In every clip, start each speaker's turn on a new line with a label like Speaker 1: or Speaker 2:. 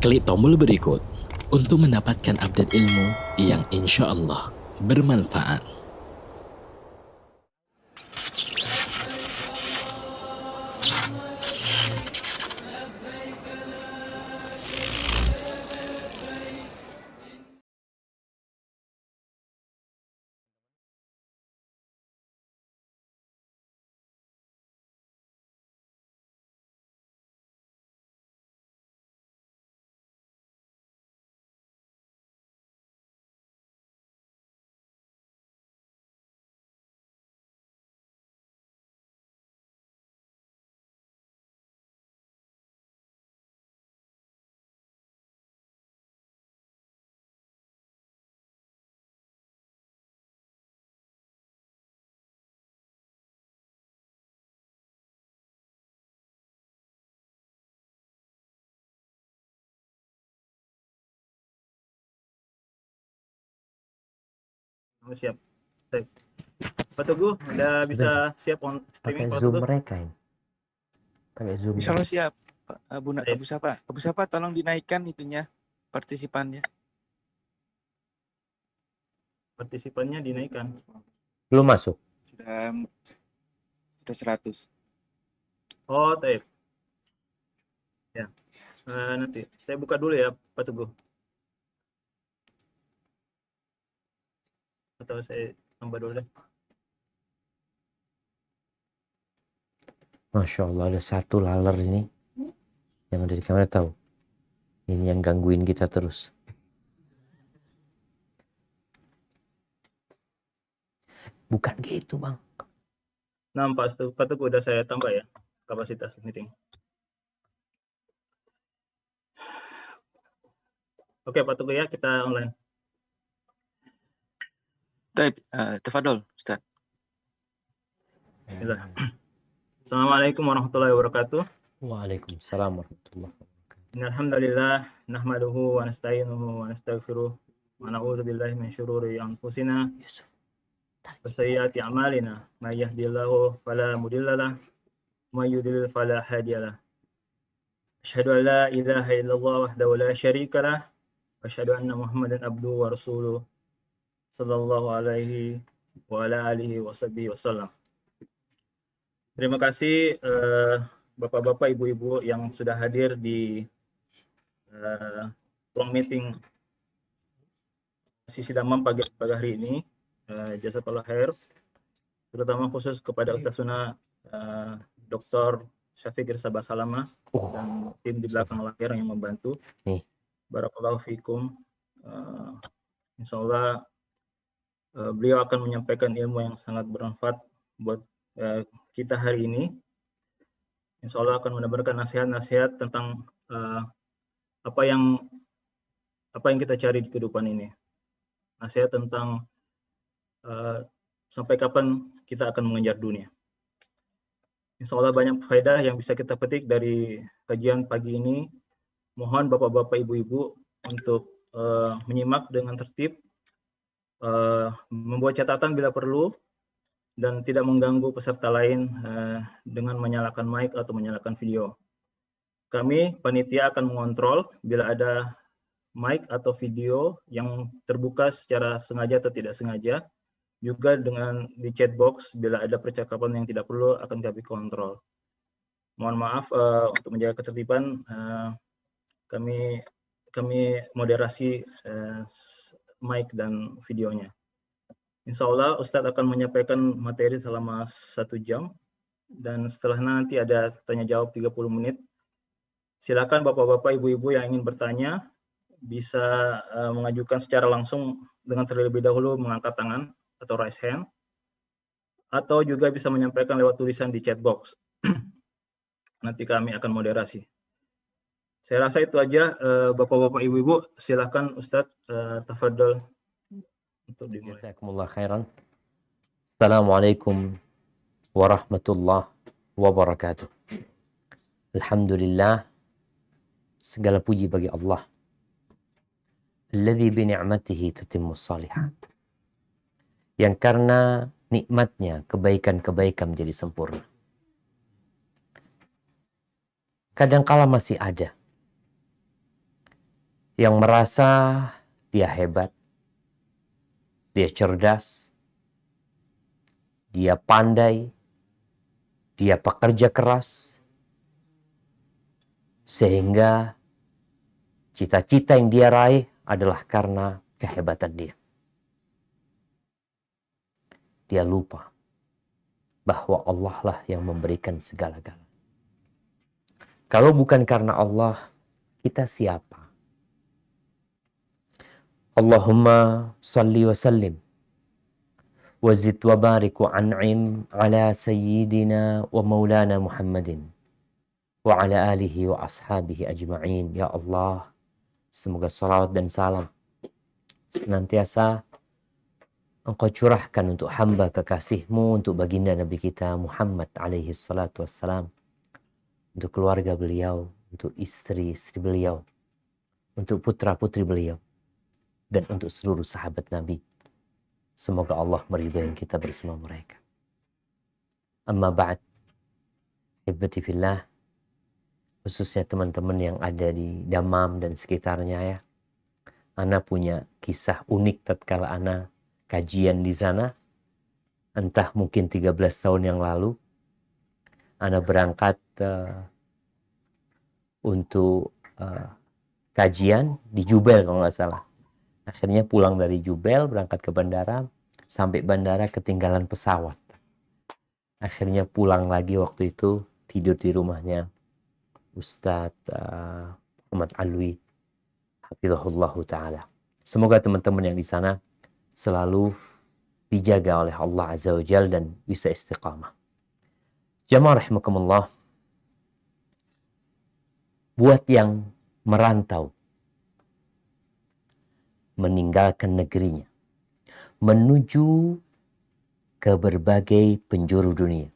Speaker 1: Klik tombol berikut untuk mendapatkan update ilmu yang insya Allah bermanfaat.
Speaker 2: Siap. Pak Teguh, udah bisa siap on streaming
Speaker 3: Pakai
Speaker 2: Pak
Speaker 3: Zoom
Speaker 2: Teguh?
Speaker 3: mereka ini. Pakai Zoom.
Speaker 4: Insya Allah siap. Pak
Speaker 2: Baik.
Speaker 4: Abu Sapa. Abu Sapa tolong dinaikkan itunya partisipannya.
Speaker 2: Partisipannya dinaikkan.
Speaker 3: Belum masuk.
Speaker 4: Sudah 100.
Speaker 2: Oh, taib. Ya. Nanti saya buka dulu ya Pak Teguh. Atau saya tambah dulu deh.
Speaker 3: Masya Allah, ada satu laler ini yang ada di kamera, tahu. Ini yang gangguin kita terus. Bukan gitu, Bang.
Speaker 2: Nah, Pak Teguh udah saya tambah ya kapasitas meeting. Oke Pak Teguh ya, kita online.
Speaker 4: Baik, tafadhol Ustaz.
Speaker 2: Bismillah. Assalamualaikum warahmatullahi wabarakatuh.
Speaker 3: Waalaikumsalam warahmatullahi wabarakatuh.
Speaker 2: Innalhamdulillah nahmaduhu wa nasta'inuhu wa nastaghfiruh wa na'udzu billahi min syururi anfusina wa sayyiati a'malina. May yahdihillahu fala mudhillalah wa may yudlil fala hadiyalah. Asyhadu an la ilaha illallah wahdahu la syarikalah wa asyhadu anna Muhammadan abduhu wa rasuluh sallallahu alaihi wa ala alihi wa sahbihi wasallam. Terima kasih Bapak-bapak, Ibu-ibu yang sudah hadir di ruang meeting sisi damam pagi hari ini. Jazakallah khair, terutama khusus kepada Ustaz Sunnah Dr. Syafiq Irsaba Salama dan tim di belakang layar yang membantu. Barakallahu fikum. Insyaallah beliau akan menyampaikan ilmu yang sangat bermanfaat buat kita hari ini. Insya Allah akan mendapatkan nasihat-nasihat tentang apa yang kita cari di kehidupan ini. Nasihat tentang sampai kapan kita akan mengejar dunia. Insya Allah banyak faedah yang bisa kita petik dari kajian pagi ini. Mohon bapak-bapak, ibu-ibu untuk menyimak dengan tertib, membuat catatan bila perlu, dan tidak mengganggu peserta lain dengan menyalakan mic atau menyalakan video. Kami panitia akan mengontrol bila ada mic atau video yang terbuka secara sengaja atau tidak sengaja. Juga dengan di chat box bila ada percakapan yang tidak perlu akan kami kontrol. Mohon maaf untuk menjaga ketertiban, kami moderasi mic dan videonya. Insya Allah Ustadz akan menyampaikan materi selama 1 jam dan setelah nanti ada tanya jawab 30 menit. Silakan bapak-bapak, ibu-ibu yang ingin bertanya bisa mengajukan secara langsung dengan terlebih dahulu mengangkat tangan atau raise hand, atau juga bisa menyampaikan lewat tulisan di chat box. Nanti kami akan moderasi. Saya rasa itu aja bapak-bapak, ibu-ibu. Silakan Ustadz, tafadhol.
Speaker 3: Jazakumullah khairan. Assalamualaikum warahmatullahi wabarakatuh. Alhamdulillah, segala puji bagi Allah. Alladzi bi ni'matihi tatimmus shalihat. Yang karena nikmatnya kebaikan-kebaikan menjadi sempurna. Kadangkala masih ada yang merasa dia hebat, dia cerdas, dia pandai, dia pekerja keras, sehingga cita-cita yang dia raih adalah karena kehebatan dia. Dia lupa bahwa Allah lah yang memberikan segala-galanya. Kalau bukan karena Allah, kita siapa? Allahumma salli wa sallim wa zid wa barik wa an'im ala sayyidina wa maulana Muhammadin wa ala alihi wa ashabihi ajma'in. Ya Allah, semoga salawat dan salam senantiasa Engkau curahkan untuk hamba kekasih-Mu, untuk baginda Nabi kita Muhammad alaihi salatu wassalam, untuk keluarga beliau, untuk istri-istri beliau, untuk putra-putri beliau, dan untuk seluruh sahabat Nabi. Semoga Allah meridai kita bersama mereka. Amma ba'd, hibbati fillah, khususnya teman-teman yang ada di Damam dan sekitarnya ya. Ana punya kisah unik tatkala ana kajian di sana. Entah mungkin 13 tahun yang lalu, ana berangkat untuk kajian di Jubel kalau nggak salah. Akhirnya pulang dari Jubel, berangkat ke bandara, sampai bandara ketinggalan pesawat. Akhirnya pulang lagi waktu itu, tidur di rumahnya Ustadz Muhammad Alwi, hafizahullah ta'ala. Semoga teman-teman yang di sana selalu dijaga oleh Allah Azza wa Jal dan bisa istiqamah. Jamaah rahimakumullah, buat yang merantau, meninggalkan negerinya, menuju ke berbagai penjuru dunia.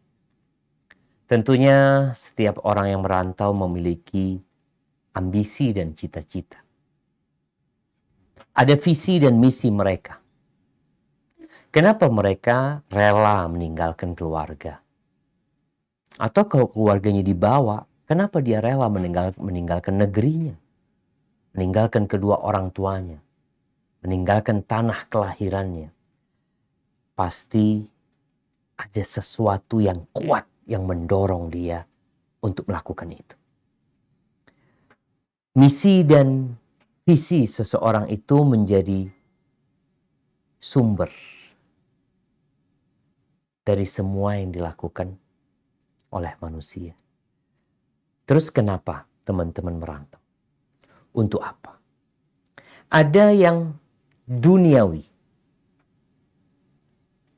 Speaker 3: Tentunya setiap orang yang merantau memiliki ambisi dan cita-cita. Ada visi dan misi mereka. Kenapa mereka rela meninggalkan keluarga? Atau kalau keluarganya dibawa, kenapa dia rela meninggalkan negerinya? Meninggalkan kedua orang tuanya? Meninggalkan tanah kelahirannya? Pasti ada sesuatu yang kuat yang mendorong dia untuk melakukan itu. Misi dan visi seseorang itu menjadi sumber dari semua yang dilakukan oleh manusia. Terus kenapa teman-teman merantau? Untuk apa? Ada yang duniawi,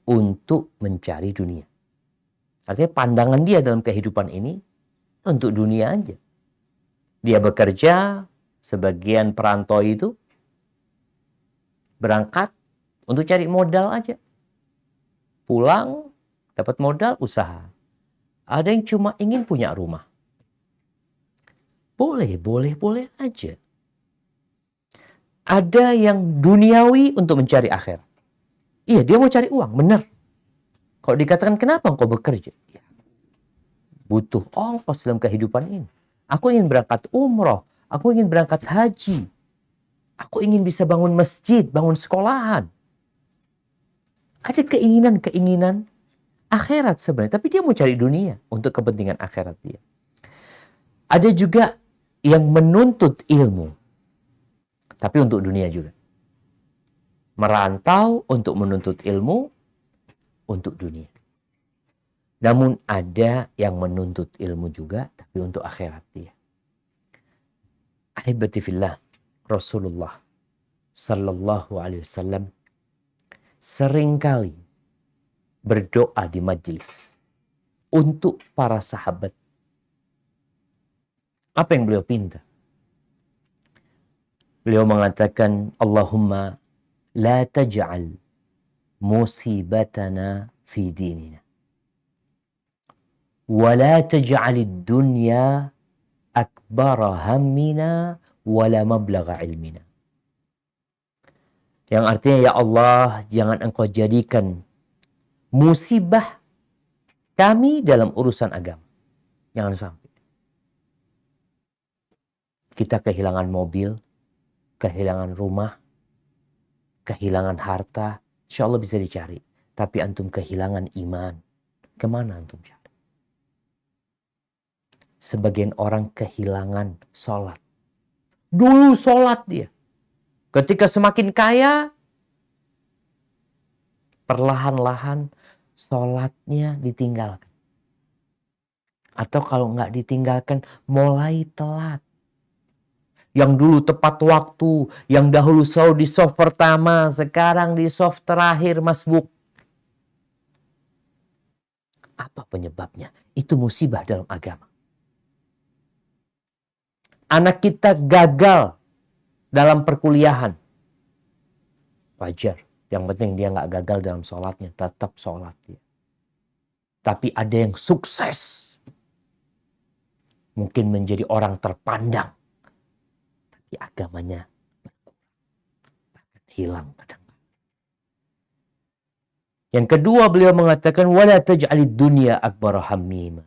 Speaker 3: untuk mencari dunia. Artinya pandangan dia dalam kehidupan ini untuk dunia aja. Dia bekerja, sebagian perantau itu berangkat untuk cari modal aja. Pulang, dapat modal, usaha. Ada yang cuma ingin punya rumah. Boleh aja. Ada yang duniawi untuk mencari akhirat. Iya, dia mau cari uang, benar. Kalau dikatakan kenapa engkau bekerja? Ya, butuh ongkos dalam kehidupan ini. Aku ingin berangkat umroh, aku ingin berangkat haji. Aku ingin bisa bangun masjid, bangun sekolahan. Ada keinginan-keinginan akhirat sebenarnya, tapi dia mau cari dunia untuk kepentingan akhirat dia. Ada juga yang menuntut ilmu, tapi untuk dunia juga. Merantau untuk menuntut ilmu untuk dunia. Namun ada yang menuntut ilmu juga, tapi untuk akhirat dia. Ahibati fillah, Rasulullah Sallallahu Alaihi Wasallam seringkali berdoa di majlis untuk para sahabat. Apa yang beliau pinta? Beliau mengatakan, Allahumma la taj'al musibatana fi dinina. Wa la taj'alid dunya akbara hammina wa la mablagha ilmina. Yang artinya, ya Allah, jangan engkau jadikan musibah kami dalam urusan agama. Jangan sampai. Kita kehilangan mobil, kehilangan rumah, kehilangan harta, insya Allah bisa dicari. Tapi antum kehilangan iman, kemana antum cari? Sebagian orang kehilangan sholat. Dulu sholat dia. Ketika semakin kaya, perlahan-lahan sholatnya ditinggalkan. Atau kalau nggak ditinggalkan, mulai telat. Yang dulu tepat waktu, yang dahulu selalu di soft pertama, sekarang di soft terakhir masbuk. Apa penyebabnya? Itu musibah dalam agama. Anak kita gagal dalam perkuliahan. Wajar. Yang penting dia nggak gagal dalam sholatnya. Tetap sholat dia. Tapi ada yang sukses. Mungkin menjadi orang terpandang. Tapi agamanya bahkan hilang kadang. Yang kedua beliau mengatakan wala taj'alid dunya akbar hammina.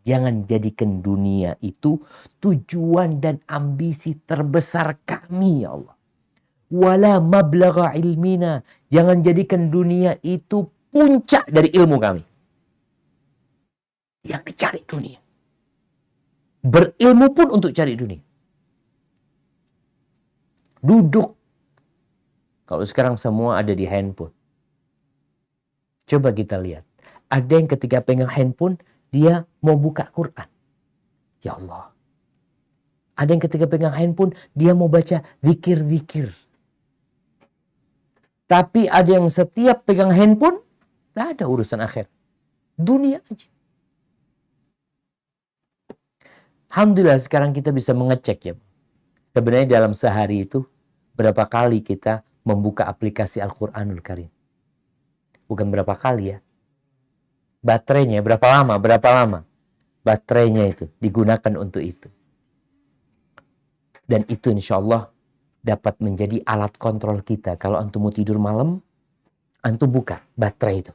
Speaker 3: Jangan jadikan dunia itu tujuan dan ambisi terbesar kami ya Allah. Wala mablagha ilmina. Jangan jadikan dunia itu puncak dari ilmu kami. Yang dicari dunia. Berilmu pun untuk cari dunia. Duduk. Kalau sekarang semua ada di handphone. Coba kita lihat. Ada yang ketika pegang handphone, dia mau buka Quran. Ya Allah. Ada yang ketika pegang handphone, dia mau baca zikir-zikir. Tapi ada yang setiap pegang handphone, tidak ada urusan akhir. Dunia aja. Alhamdulillah sekarang kita bisa mengecek ya. Sebenarnya dalam sehari itu, berapa kali kita membuka aplikasi Al-Quranul Karim. Bukan berapa kali ya. Baterainya berapa lama baterainya itu digunakan untuk itu. Dan itu insya Allah dapat menjadi alat kontrol kita. Kalau antum mau tidur malam, antum buka baterai itu.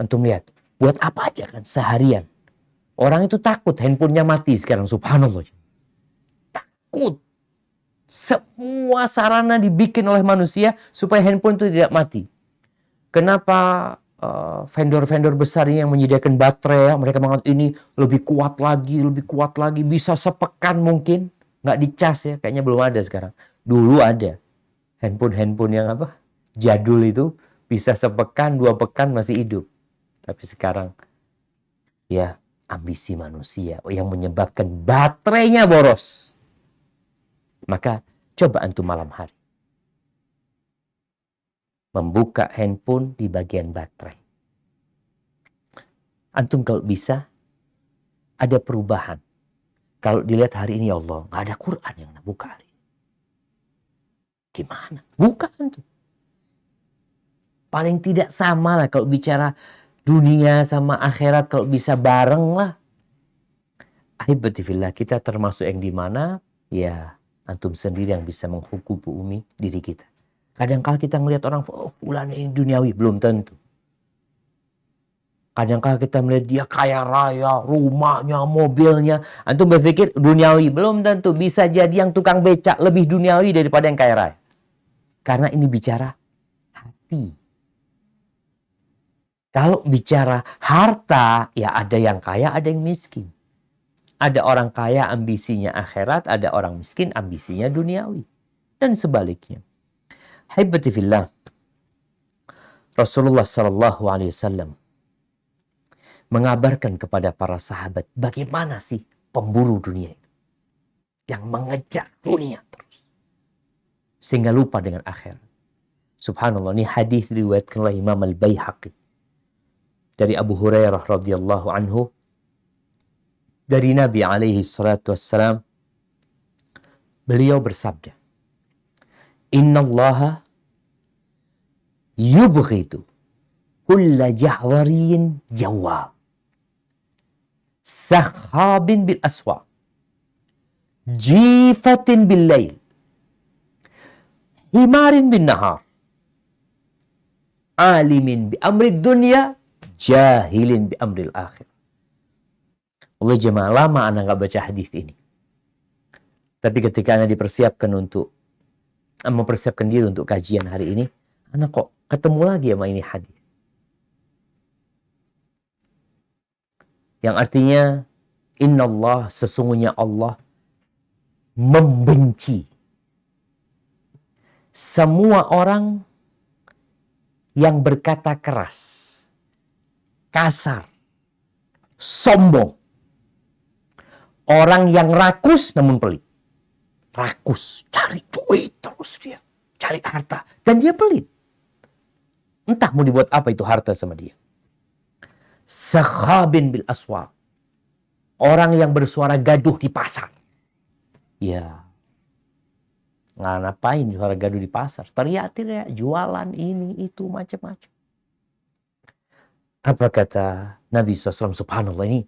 Speaker 3: Antum lihat, buat apa aja kan seharian. Orang itu takut handphonenya mati sekarang, subhanallah. Takut. Semua sarana dibikin oleh manusia supaya handphone itu tidak mati. Kenapa vendor-vendor besar ini yang menyediakan baterai, mereka mengatakan ini lebih kuat lagi, bisa sepekan mungkin, nggak dicas ya, kayaknya belum ada sekarang. Dulu ada handphone yang jadul itu bisa sepekan, 2 pekan masih hidup. Tapi sekarang ya ambisi manusia yang menyebabkan baterainya boros. Maka coba antum malam hari membuka handphone di bagian baterai. Antum kalau bisa ada perubahan. Kalau dilihat hari ini ya Allah, nggak ada Quran yang buka hari ini. Gimana? Buka antum. Paling tidak sama lah kalau bicara dunia sama akhirat, kalau bisa bareng lah. Ahibatifillah, kita termasuk yang di mana? Ya, antum sendiri yang bisa menghukumi diri kita. Kadang-kala kita melihat orang, oh fulan ini duniawi, belum tentu. Kadang-kala kita melihat dia kaya raya, rumahnya, mobilnya. Antum berpikir duniawi, belum tentu. Bisa jadi yang tukang becak lebih duniawi daripada yang kaya raya. Karena ini bicara hati. Kalau bicara harta, ya ada yang kaya, ada yang miskin. Ada orang kaya ambisinya akhirat, ada orang miskin ambisinya duniawi. Dan sebaliknya. Haibati fillah, Rasulullah SAW mengabarkan kepada para sahabat bagaimana sih pemburu dunia itu. Yang mengejar dunia terus. Sehingga lupa dengan akhirat. Subhanallah, ini hadis diriwayatkan oleh Imam Al-Baihaqi. Dari Abu Hurairah radhiyallahu anhu. Dari Nabi alaihi salatu wassalam. Beliau bersabda. Inna Allaha yubghidu kulla jahwariyin jawab. Sakhabin bil aswa. Jifatin bil lail. Himarin bin nahar. Alimin bi amri dunya. Jahilin bi amri akhir. Allah jemaah, lama anak gak baca hadis ini. Tapi ketika Anda mempersiapkan diri untuk kajian hari ini, Anda kok ketemu lagi sama ini hadis. Yang artinya, Innallah, sesungguhnya Allah membenci semua orang yang berkata keras, kasar, sombong. Orang yang rakus namun pelit. Rakus, cari duit terus dia. Cari harta. Dan dia pelit. Entah mau dibuat apa itu harta sama dia. Sakhabin bil aswaq. Orang yang bersuara gaduh di pasar. Ya. Nggak ngapain suara gaduh di pasar. Teriak-teriak, jualan ini, itu, macam-macam. Apa kata Nabi SAW? Subhanallah, ini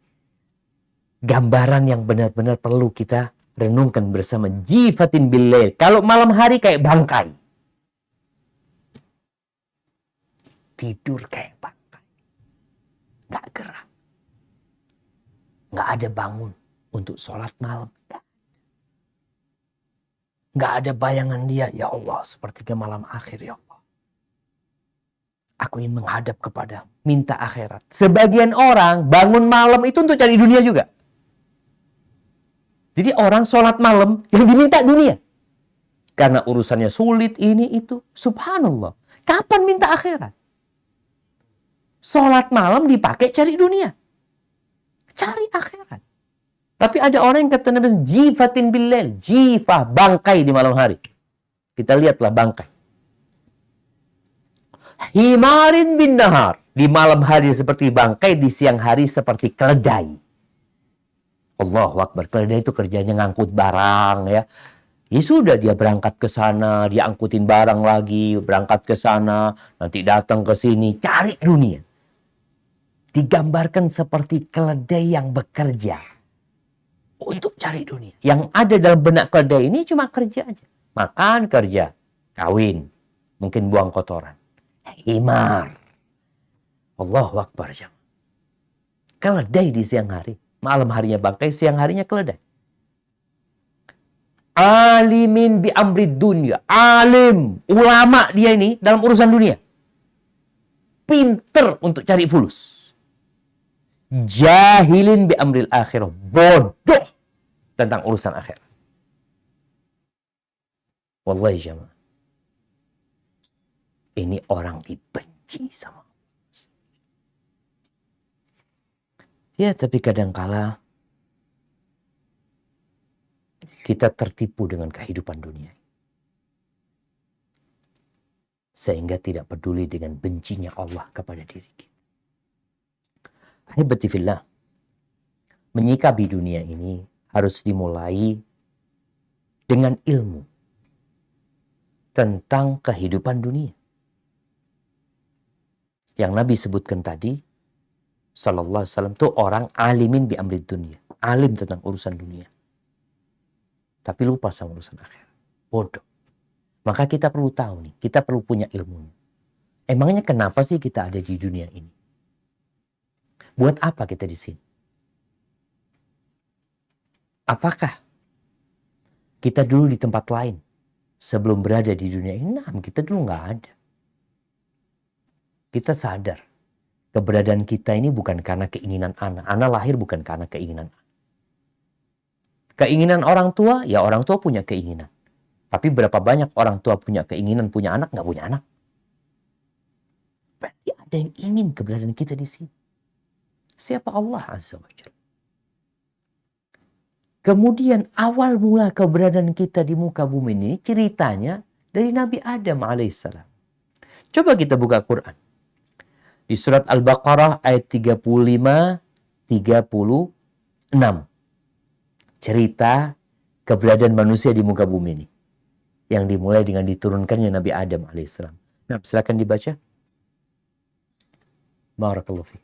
Speaker 3: gambaran yang benar-benar perlu kita renungkan bersama. Jifatin billail. Kalau malam hari kayak bangkai. Tidur kayak bangkai. Nggak gerak. Nggak ada bangun untuk sholat malam. Nggak ada bayangan dia. Ya Allah, sepertiga malam akhir ya Allah. Aku ingin menghadap kepada minta akhirat. Sebagian orang bangun malam itu untuk cari dunia juga. Jadi orang sholat malam yang diminta dunia. Karena urusannya sulit ini itu. Subhanallah. Kapan minta akhirat? Sholat malam dipakai cari dunia. Cari akhirat. Tapi ada orang yang kata Nabi, jifatin billail. Jifah, bangkai di malam hari. Kita lihatlah bangkai. Himarin bin nahar. Di malam hari seperti bangkai, di siang hari seperti keledai. Allahu Akbar. Keledai itu kerjanya ngangkut barang ya. Ya sudah, dia berangkat ke sana, dia angkutin barang lagi, berangkat ke sana, nanti datang ke sini, cari dunia. Digambarkan seperti keledai yang bekerja untuk cari dunia. Yang ada dalam benak keledai ini cuma kerja aja. Makan, kerja, kawin, mungkin buang kotoran. Himar. Allahu Akbar. Keledai di siang hari. Malam harinya bangkai, siang harinya keledai. Alimin bi amrid dunya. Alim, ulama dia ini dalam urusan dunia. Pinter untuk cari fulus. Jahilin bi amril akhirah. Bodoh tentang urusan akhir. Wallahi jamaah. Ini orang dibenci sama Allah. Ya, tapi kadangkala kita tertipu dengan kehidupan dunia. Sehingga tidak peduli dengan bencinya Allah kepada diri kita. Ahibati fillah. Menyikapi dunia ini harus dimulai dengan ilmu tentang kehidupan dunia. Yang Nabi sebutkan tadi, sallallahu alaihi wasallam, itu orang alimin bi amrid dunia. Alim tentang urusan dunia. Tapi lupa sama urusan akhir. Bodoh. Maka kita perlu tahu nih, kita perlu punya ilmunya. Emangnya kenapa sih kita ada di dunia ini? Buat apa kita di sini? Apakah kita dulu di tempat lain sebelum berada di dunia ini? Nah, kita dulu nggak ada. Kita sadar keberadaan kita ini bukan karena keinginan anak. Anak lahir bukan karena keinginan anak. Keinginan orang tua, ya orang tua punya keinginan. Tapi berapa banyak orang tua punya keinginan punya anak, nggak punya anak? Berarti ada yang ingin keberadaan kita di sini. Siapa? Allah Azza wa Jalla. Kemudian awal mula keberadaan kita di muka bumi ini ceritanya dari Nabi Adam alaihissalam. Coba kita buka Quran. Di surat Al-Baqarah ayat 35-36. Cerita keberadaan manusia di muka bumi ini. Yang dimulai dengan diturunkannya Nabi Adam alaihissalam. Nah, silakan dibaca. Barakallahu fiik.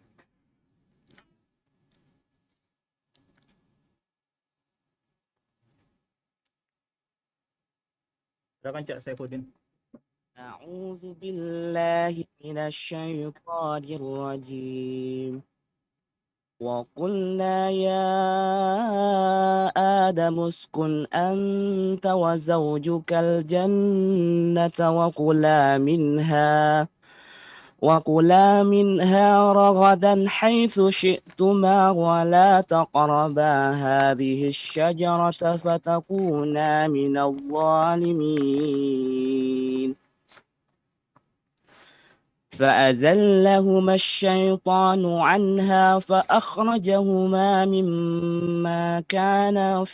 Speaker 2: Silakan Cak Saifuddin.
Speaker 5: أعوذ بالله من الشيطان الرجيم وقلنا يا آدم اسكن أنت وزوجك الجنة وكلا منها رغدا حيث شئتما ولا تقربا هذه الشجرة فتكونا من الظالمين فأزلهما الشيطان عنها فأخرجهما مما كان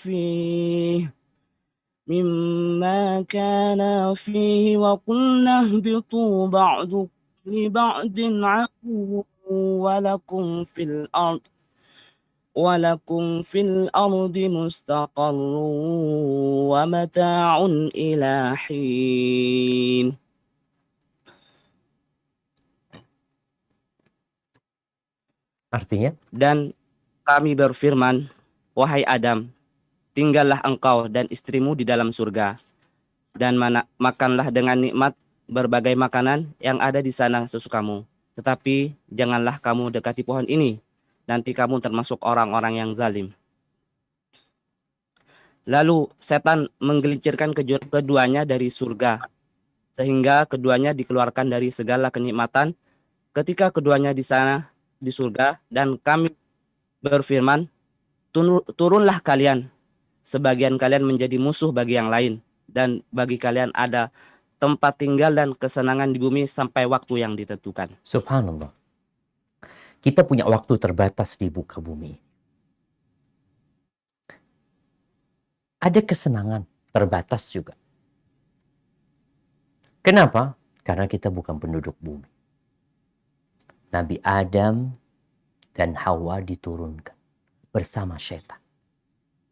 Speaker 5: فيه وقلنا اهبطوا بعضكم لبعض عدو ولكم في الأرض مستقر ومتاع إلى حين.
Speaker 3: Artinya,
Speaker 5: Dan kami berfirman, wahai Adam, tinggallah engkau dan istrimu di dalam surga, dan makanlah dengan nikmat berbagai makanan yang ada di sana sesukamu. Tetapi janganlah kamu dekati pohon ini, nanti kamu termasuk orang-orang yang zalim. Lalu setan menggelincirkan keduanya dari surga, sehingga keduanya dikeluarkan dari segala kenikmatan ketika keduanya di sana di surga, dan kami berfirman, turunlah kalian, sebagian kalian menjadi musuh bagi yang lain, dan bagi kalian ada tempat tinggal dan kesenangan di bumi sampai waktu yang ditentukan.
Speaker 3: subhanallah. Kita punya waktu terbatas di muka bumi. Ada kesenangan terbatas juga. Kenapa? Karena kita bukan penduduk bumi. Nabi Adam dan Hawa diturunkan bersama syaitan.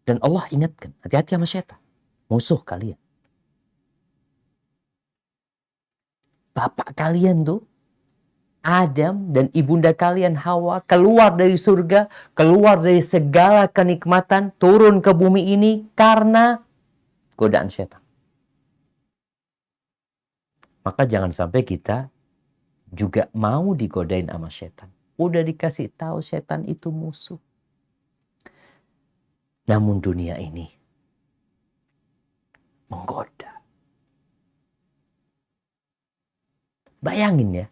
Speaker 3: Dan Allah ingatkan, hati-hati sama syaitan. Musuh kalian. Bapak kalian tuh, Adam dan ibunda kalian Hawa, keluar dari surga, keluar dari segala kenikmatan, turun ke bumi ini karena godaan syaitan. Maka jangan sampai kita juga mau digodain sama syaitan. Udah dikasih tahu syaitan itu musuh. Namun dunia ini menggoda. Bayangin ya.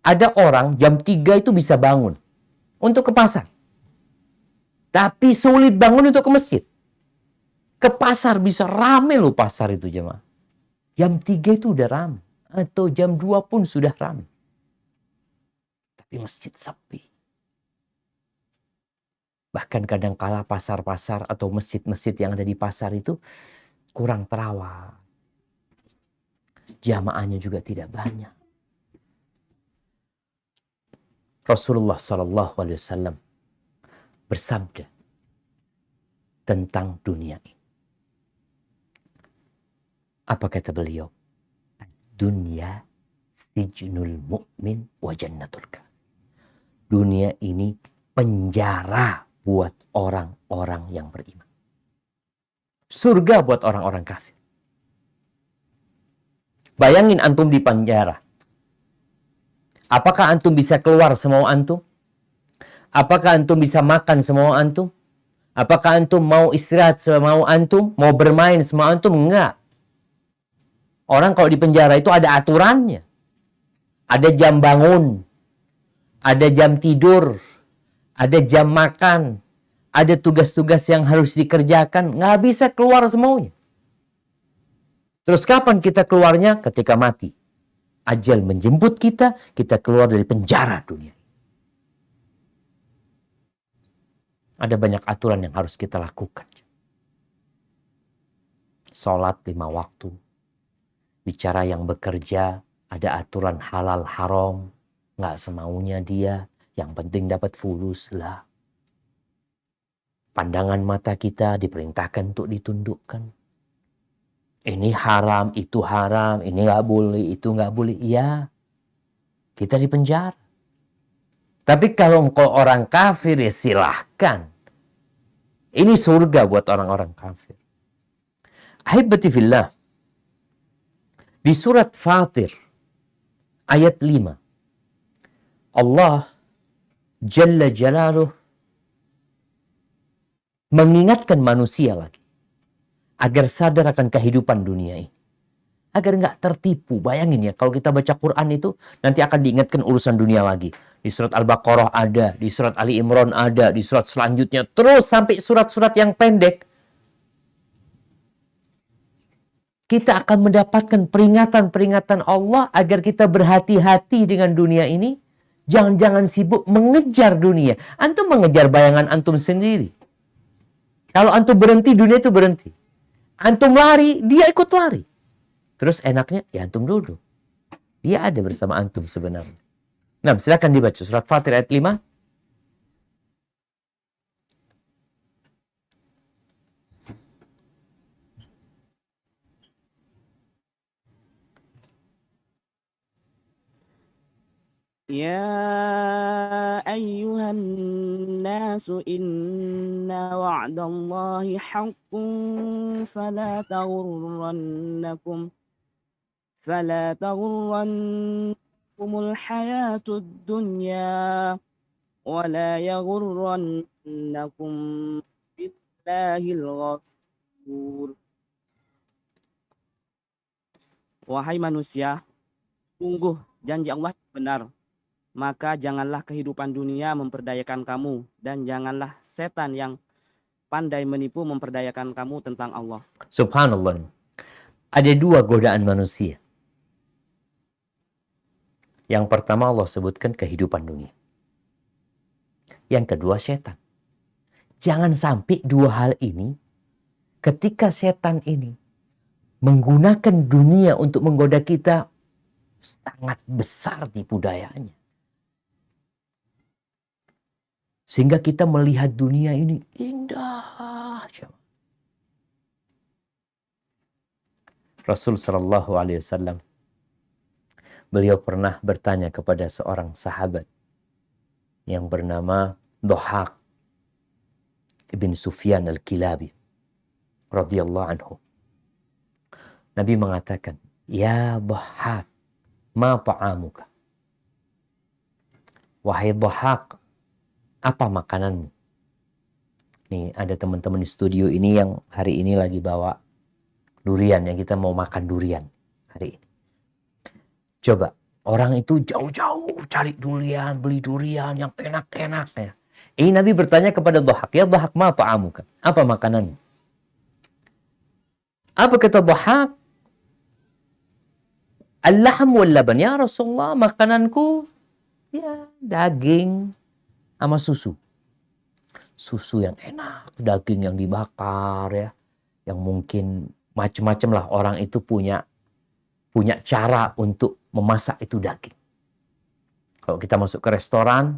Speaker 3: Ada orang jam 3 itu bisa bangun untuk ke pasar. Tapi sulit bangun untuk ke masjid. Ke pasar bisa rame loh pasar itu jemaah. Jam 3 itu udah rame. Atau jam 2 pun sudah ramai. Tapi masjid sepi. Bahkan kadang kala pasar-pasar atau masjid-masjid yang ada di pasar itu kurang terawat. Jamaahnya juga tidak banyak. Rasulullah SAW bersabda tentang dunia ini. Apa kata beliau? Dunia sijnul mu'min wa jannatul kafir. Dunia ini penjara buat orang-orang yang beriman. Surga buat orang-orang kafir. Bayangin antum di penjara. Apakah antum bisa keluar semau antum? Apakah antum bisa makan semau antum? Apakah antum mau istirahat semau antum? Mau bermain semau antum? Enggak. Orang kalau di penjara itu ada aturannya. Ada jam bangun. Ada jam tidur. Ada jam makan. Ada tugas-tugas yang harus dikerjakan. Nggak bisa keluar semaunya. Terus kapan kita keluarnya? Ketika mati. Ajal menjemput kita. Kita keluar dari penjara dunia. Ada banyak aturan yang harus kita lakukan. Sholat 5 waktu. Bicara yang bekerja, ada aturan halal haram, nggak semaunya dia, yang penting dapat fulus lah. Pandangan mata kita diperintahkan untuk ditundukkan. Ini haram, itu haram, ini nggak boleh, itu nggak boleh. Iya, kita di penjara. Tapi kalau engkau orang kafir ya silahkan. Ini surga buat orang-orang kafir. Ahibati fillah. Di surat Fatir ayat 5 Allah Jalla Jalaluh mengingatkan manusia lagi agar sadar akan kehidupan dunia ini, agar nggak tertipu. Bayangin ya, kalau kita baca Quran itu nanti akan diingatkan urusan dunia lagi. Di surat Al-Baqarah ada, di surat Ali Imran ada, di surat selanjutnya, terus sampai surat-surat yang pendek. Kita akan mendapatkan peringatan-peringatan Allah agar kita berhati-hati dengan dunia ini. Jangan-jangan sibuk mengejar dunia. Antum mengejar bayangan antum sendiri. Kalau antum berhenti, dunia itu berhenti. Antum lari, dia ikut lari. Terus enaknya, ya antum duduk. Dia ada bersama antum sebenarnya. Nah, silakan dibaca surat Fatir ayat 5.
Speaker 5: يا أيها الناس إن وعد الله حق فلا تغرنكم الحياة الدنيا ولا يغرنكم بالله الغرور. Wahai manusia, sungguh janji Allah benar. Maka janganlah kehidupan dunia memperdayakan kamu, dan janganlah setan yang pandai menipu memperdayakan kamu tentang Allah.
Speaker 3: Subhanallah. Ada dua godaan manusia. Yang pertama Allah sebutkan kehidupan dunia. Yang kedua setan. Jangan sampai dua hal ini, ketika setan ini menggunakan dunia untuk menggoda kita, sangat besar tipu dayanya. Sehingga kita melihat dunia ini indah. Rasul Shallallahu Alaihi Wasallam, beliau pernah bertanya kepada seorang sahabat yang bernama Dhahak ibn Sufyan al-Kilabi radhiyallahu anhu. Nabi mengatakan, ya Dhahak, ma ta'amuka? Wahai Dhahak, apa makananmu? Nih ada teman-teman di studio ini yang hari ini lagi bawa durian, yang kita mau makan durian hari ini. Coba, orang itu jauh-jauh cari durian, beli durian yang enak-enak ya. Ini Nabi bertanya kepada Dhahak, ya Dhahak, ma ta'amuka? Apa makananmu? Apa kata Dhahak? Al-lahm wal laban, ya Rasulullah, makananku ya daging sama susu. Susu yang enak, daging yang dibakar ya. Yang mungkin macam-macam lah, orang itu punya cara untuk memasak itu daging. Kalau kita masuk ke restoran,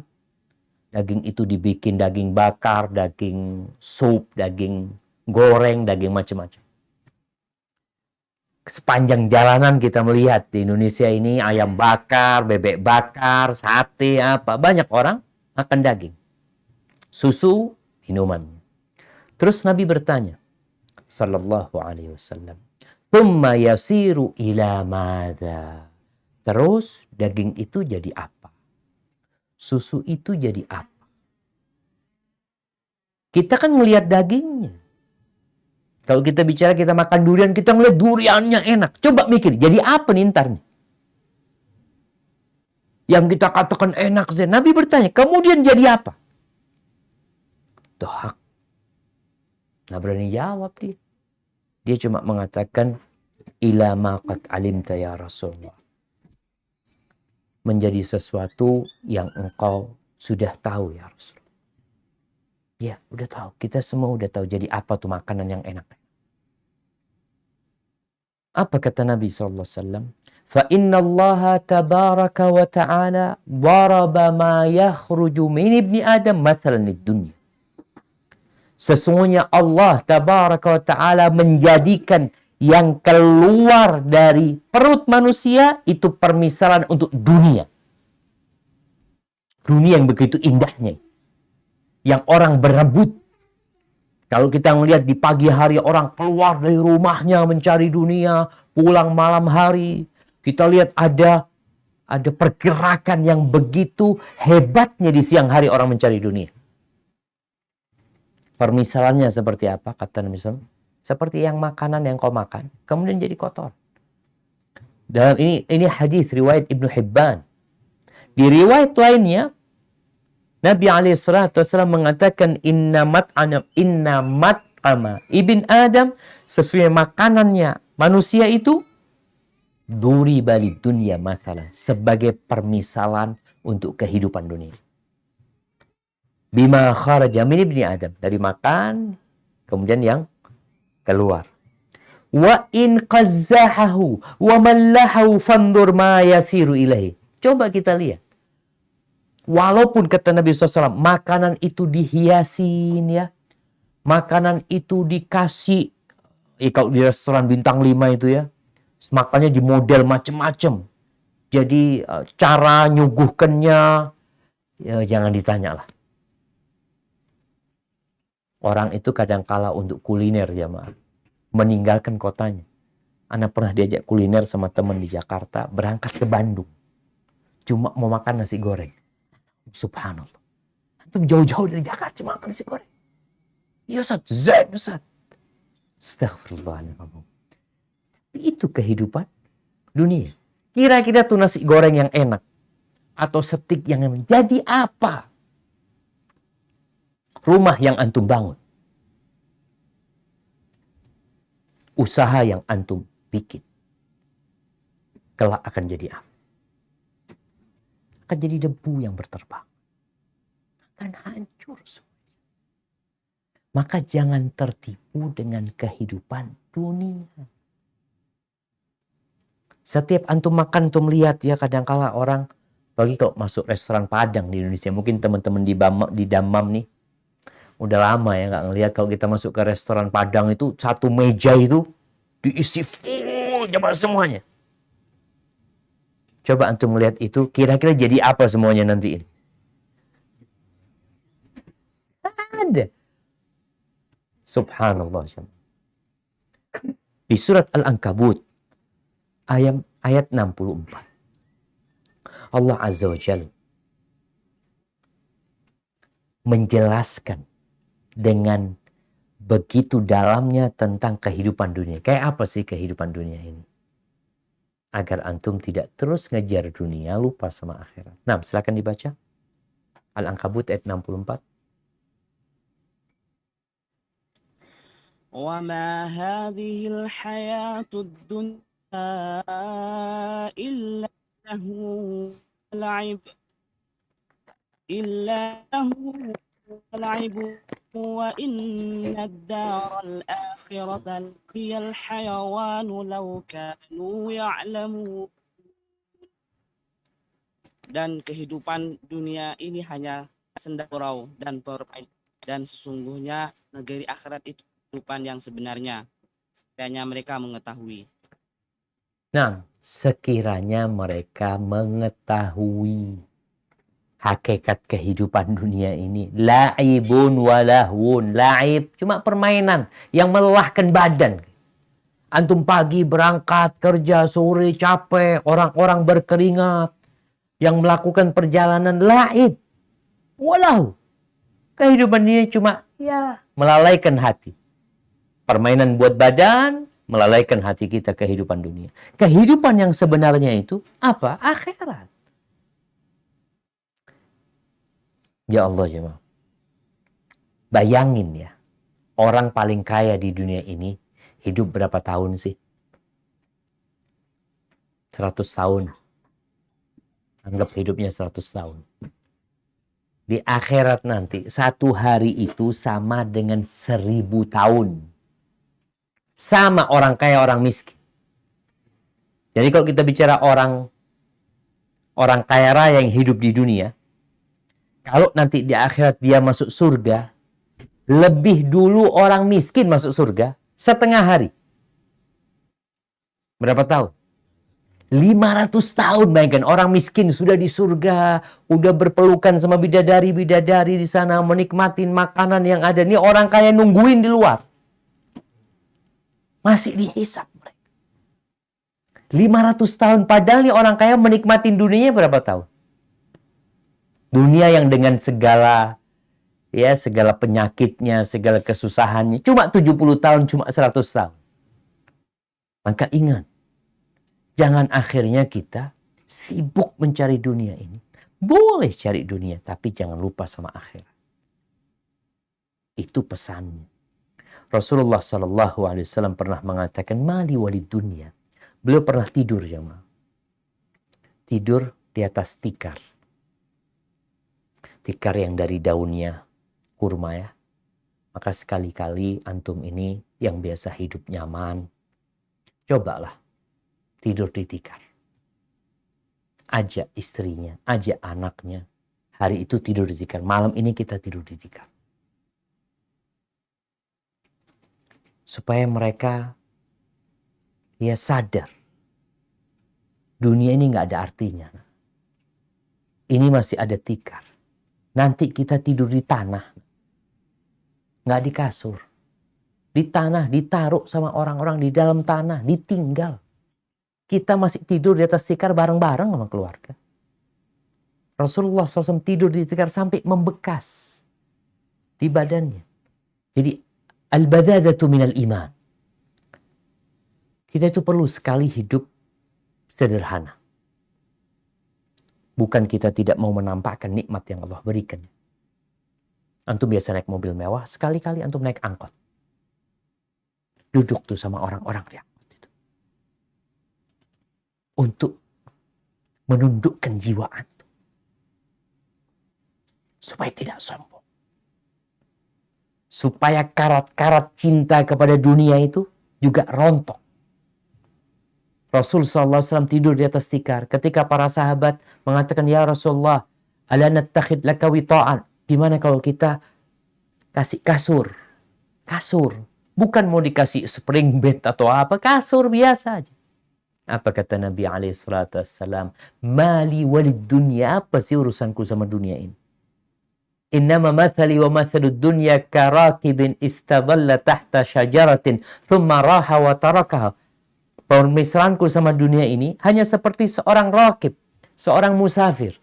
Speaker 3: daging itu dibikin daging bakar, daging sup, daging goreng, daging macam-macam. Sepanjang jalanan kita melihat di Indonesia ini ayam bakar, bebek bakar, sate, apa. Banyak orang makan daging. Susu, minuman. Terus Nabi bertanya, sallallahu alaihi wasallam, "Tsumma yasiru ila madza?" Terus daging itu jadi apa? Susu itu jadi apa? Kita kan melihat dagingnya. Kalau kita bicara kita makan durian, kita ngeliat duriannya enak. Coba mikir, jadi apa nih ntar nih? Yang kita katakan enak. Nabi bertanya, kemudian jadi apa? Dhahak. Nggak berani jawab dia. Dia cuma mengatakan, ila ma qad alimta ya Rasulullah. Menjadi sesuatu yang engkau sudah tahu ya Rasul. Ya, udah tahu. Kita semua udah tahu jadi apa tuh makanan yang enak. Apa kata Nabi SAW? Fa inna Allah tabaraka wa ta'ala daraba ma yakhruju min ibni Adam mathalan lid-dunya. Sesungguhnya Allah tabaraka wa ta'ala menjadikan yang keluar dari perut manusia itu permisalan untuk dunia. Dunia yang begitu indahnya. Yang orang berebut. Kalau kita melihat di pagi hari orang keluar dari rumahnya mencari dunia, pulang malam hari. Kita lihat ada Ada pergerakan yang begitu hebatnya di siang hari orang mencari dunia. Permisalannya seperti apa? Kata Nabi SAW. Seperti yang makanan yang kau makan, kemudian jadi kotor. Dalam ini hadis riwayat Ibnu Hibban. Di riwayat lainnya, Nabi SAW mengatakan inna mat'ama ibn Adam, sesuai makanannya manusia itu duri bali dunia masalah, sebagai permisalan untuk kehidupan dunia. Bima kharaja min ibni Adam, dari makan kemudian yang keluar. Wa in qazzahahu wa mallahu fandur ma yasiru ilaihi. Coba kita lihat. Walaupun kata Nabi SAW, makanan itu dihiasin ya. Makanan itu dikasih. Kalau di restoran bintang 5 itu ya. Makannya di model macam-macam. Jadi cara nyuguhkannya ya, jangan ditanya lah. Orang itu kadangkala untuk kuliner jamaah meninggalkan kotanya. Ana pernah diajak kuliner sama teman di Jakarta, berangkat ke Bandung. Cuma mau makan nasi goreng. Subhanallah. Antum jauh-jauh dari Jakarta cuma makan nasi goreng. Iya Ustaz, zain Ustaz. Astaghfirullahaladzim. Itu kehidupan dunia. Kira-kira tuh nasi goreng yang enak atau steak yang enak, jadi apa? Rumah yang antum bangun, usaha yang antum bikin, kelak akan jadi apa? Akan jadi debu yang berterbang. Akan hancur semua. Maka jangan tertipu dengan kehidupan dunia. Setiap antum makan, antum lihat ya, kadangkala orang, bagi kalau masuk restoran Padang di Indonesia, mungkin teman-teman di Damam nih, udah lama ya nggak ngelihat kalau kita masuk ke restoran Padang itu satu meja itu diisi full jamaah semuanya. Coba antum melihat itu, kira-kira jadi apa semuanya nanti ini? Ada. Subhanallah. Di surat Al-Ankabut ayat 64. Allah Azza wa Jalla menjelaskan dengan begitu dalamnya tentang kehidupan dunia. Kayak apa sih kehidupan dunia ini? Agar antum tidak terus ngejar dunia, lupa sama akhirat. Nah, silakan dibaca. Al-Ankabut ayat 64.
Speaker 5: وَمَا هَذِهِ الْحَيَاةُ الدُّنْيَا إِلَّا لَهْوٌ وَلَعِبٌ وَإِنَّ الدَّارَ الْآخِرَةَ هِيَ الْحَيَوَانُ لَوْ كَانُوا يَعْلَمُونَ. Dan kehidupan dunia ini hanya senda gurau dan permainan, dan sesungguhnya negeri akhirat itu kehidupan yang sebenarnya, sekiranya mereka mengetahui.
Speaker 3: Nah, sekiranya mereka mengetahui hakikat kehidupan dunia ini. La'ibun walahun. La'ib cuma permainan yang melelahkan badan. Antum pagi berangkat kerja, sore capek, orang-orang berkeringat, yang melakukan perjalanan la'ib walahu. Kehidupan dunia cuma ya melalaikan hati. Permainan buat badan, melalaikan hati kita kehidupan dunia. Kehidupan yang sebenarnya itu apa? Akhirat. Ya Allah jemaah. Bayangin ya, orang paling kaya di dunia ini hidup berapa tahun sih? 100 tahun. Anggap hidupnya 100 tahun. Di akhirat nanti, satu hari itu sama dengan 1000 tahun. Sama orang kaya, orang miskin. Jadi kalau kita bicara orang kaya raya yang hidup di dunia, kalau nanti di akhirat dia masuk surga, lebih dulu orang miskin masuk surga setengah hari. Berapa tahun? 500 tahun, bayangkan orang miskin sudah di surga, udah berpelukan sama bidadari-bidadari di sana, menikmatin makanan yang ada. Ini orang kaya nungguin di luar. Masih dihisap mereka. 500 tahun. Padahal nih orang kaya menikmatin dunianya berapa tahun? Dunia yang dengan segala penyakitnya, segala kesusahannya, cuma 70 tahun, cuma 100 tahun. Maka ingat, jangan akhirnya kita sibuk mencari dunia ini. Boleh cari dunia, tapi jangan lupa sama akhirat. Itu pesannya. Rasulullah SAW pernah mengatakan, mali walid dunia. Beliau pernah tidur, jemaah. Tidur di atas tikar. Tikar yang dari daunnya kurma ya. Maka sekali-kali antum ini yang biasa hidup nyaman, cobalah tidur di tikar. Ajak istrinya, ajak anaknya. Hari itu tidur di tikar. Malam ini kita tidur di tikar. Supaya mereka sadar. Dunia ini nggak ada artinya. Ini masih ada tikar. Nanti kita tidur di tanah. Nggak di kasur. Di tanah, ditaruh sama orang-orang di dalam tanah, ditinggal. Kita masih tidur di atas tikar bareng-bareng sama keluarga. Rasulullah SAW tidur di tikar sampai membekas di badannya. Jadi, al-badadatu minal iman. Kita itu perlu sekali hidup sederhana. Bukan kita tidak mau menampakkan nikmat yang Allah berikan. Antum biasa naik mobil mewah, sekali-kali antum naik angkot. Duduk tuh sama orang-orang di angkot itu. Untuk menundukkan jiwa antum. Supaya tidak sombong. Supaya karat-karat cinta kepada dunia itu juga rontok. Rasul SAW tidur di atas tikar. Ketika para sahabat mengatakan, ya Rasulullah, ala nattakhid laka wita'an. Gimana kalau kita kasih kasur? Kasur. Bukan mau dikasih spring bed atau apa. Kasur biasa aja. Apa kata Nabi SAW? Mali walid dunya. Apa sih urusanku sama dunia ini? Innama mathali wa mathalud dunya karakibin istadalla tahta syajaratin thumma raha wa tarakaha. Permisalanku sama dunia ini hanya seperti seorang rakib, seorang musafir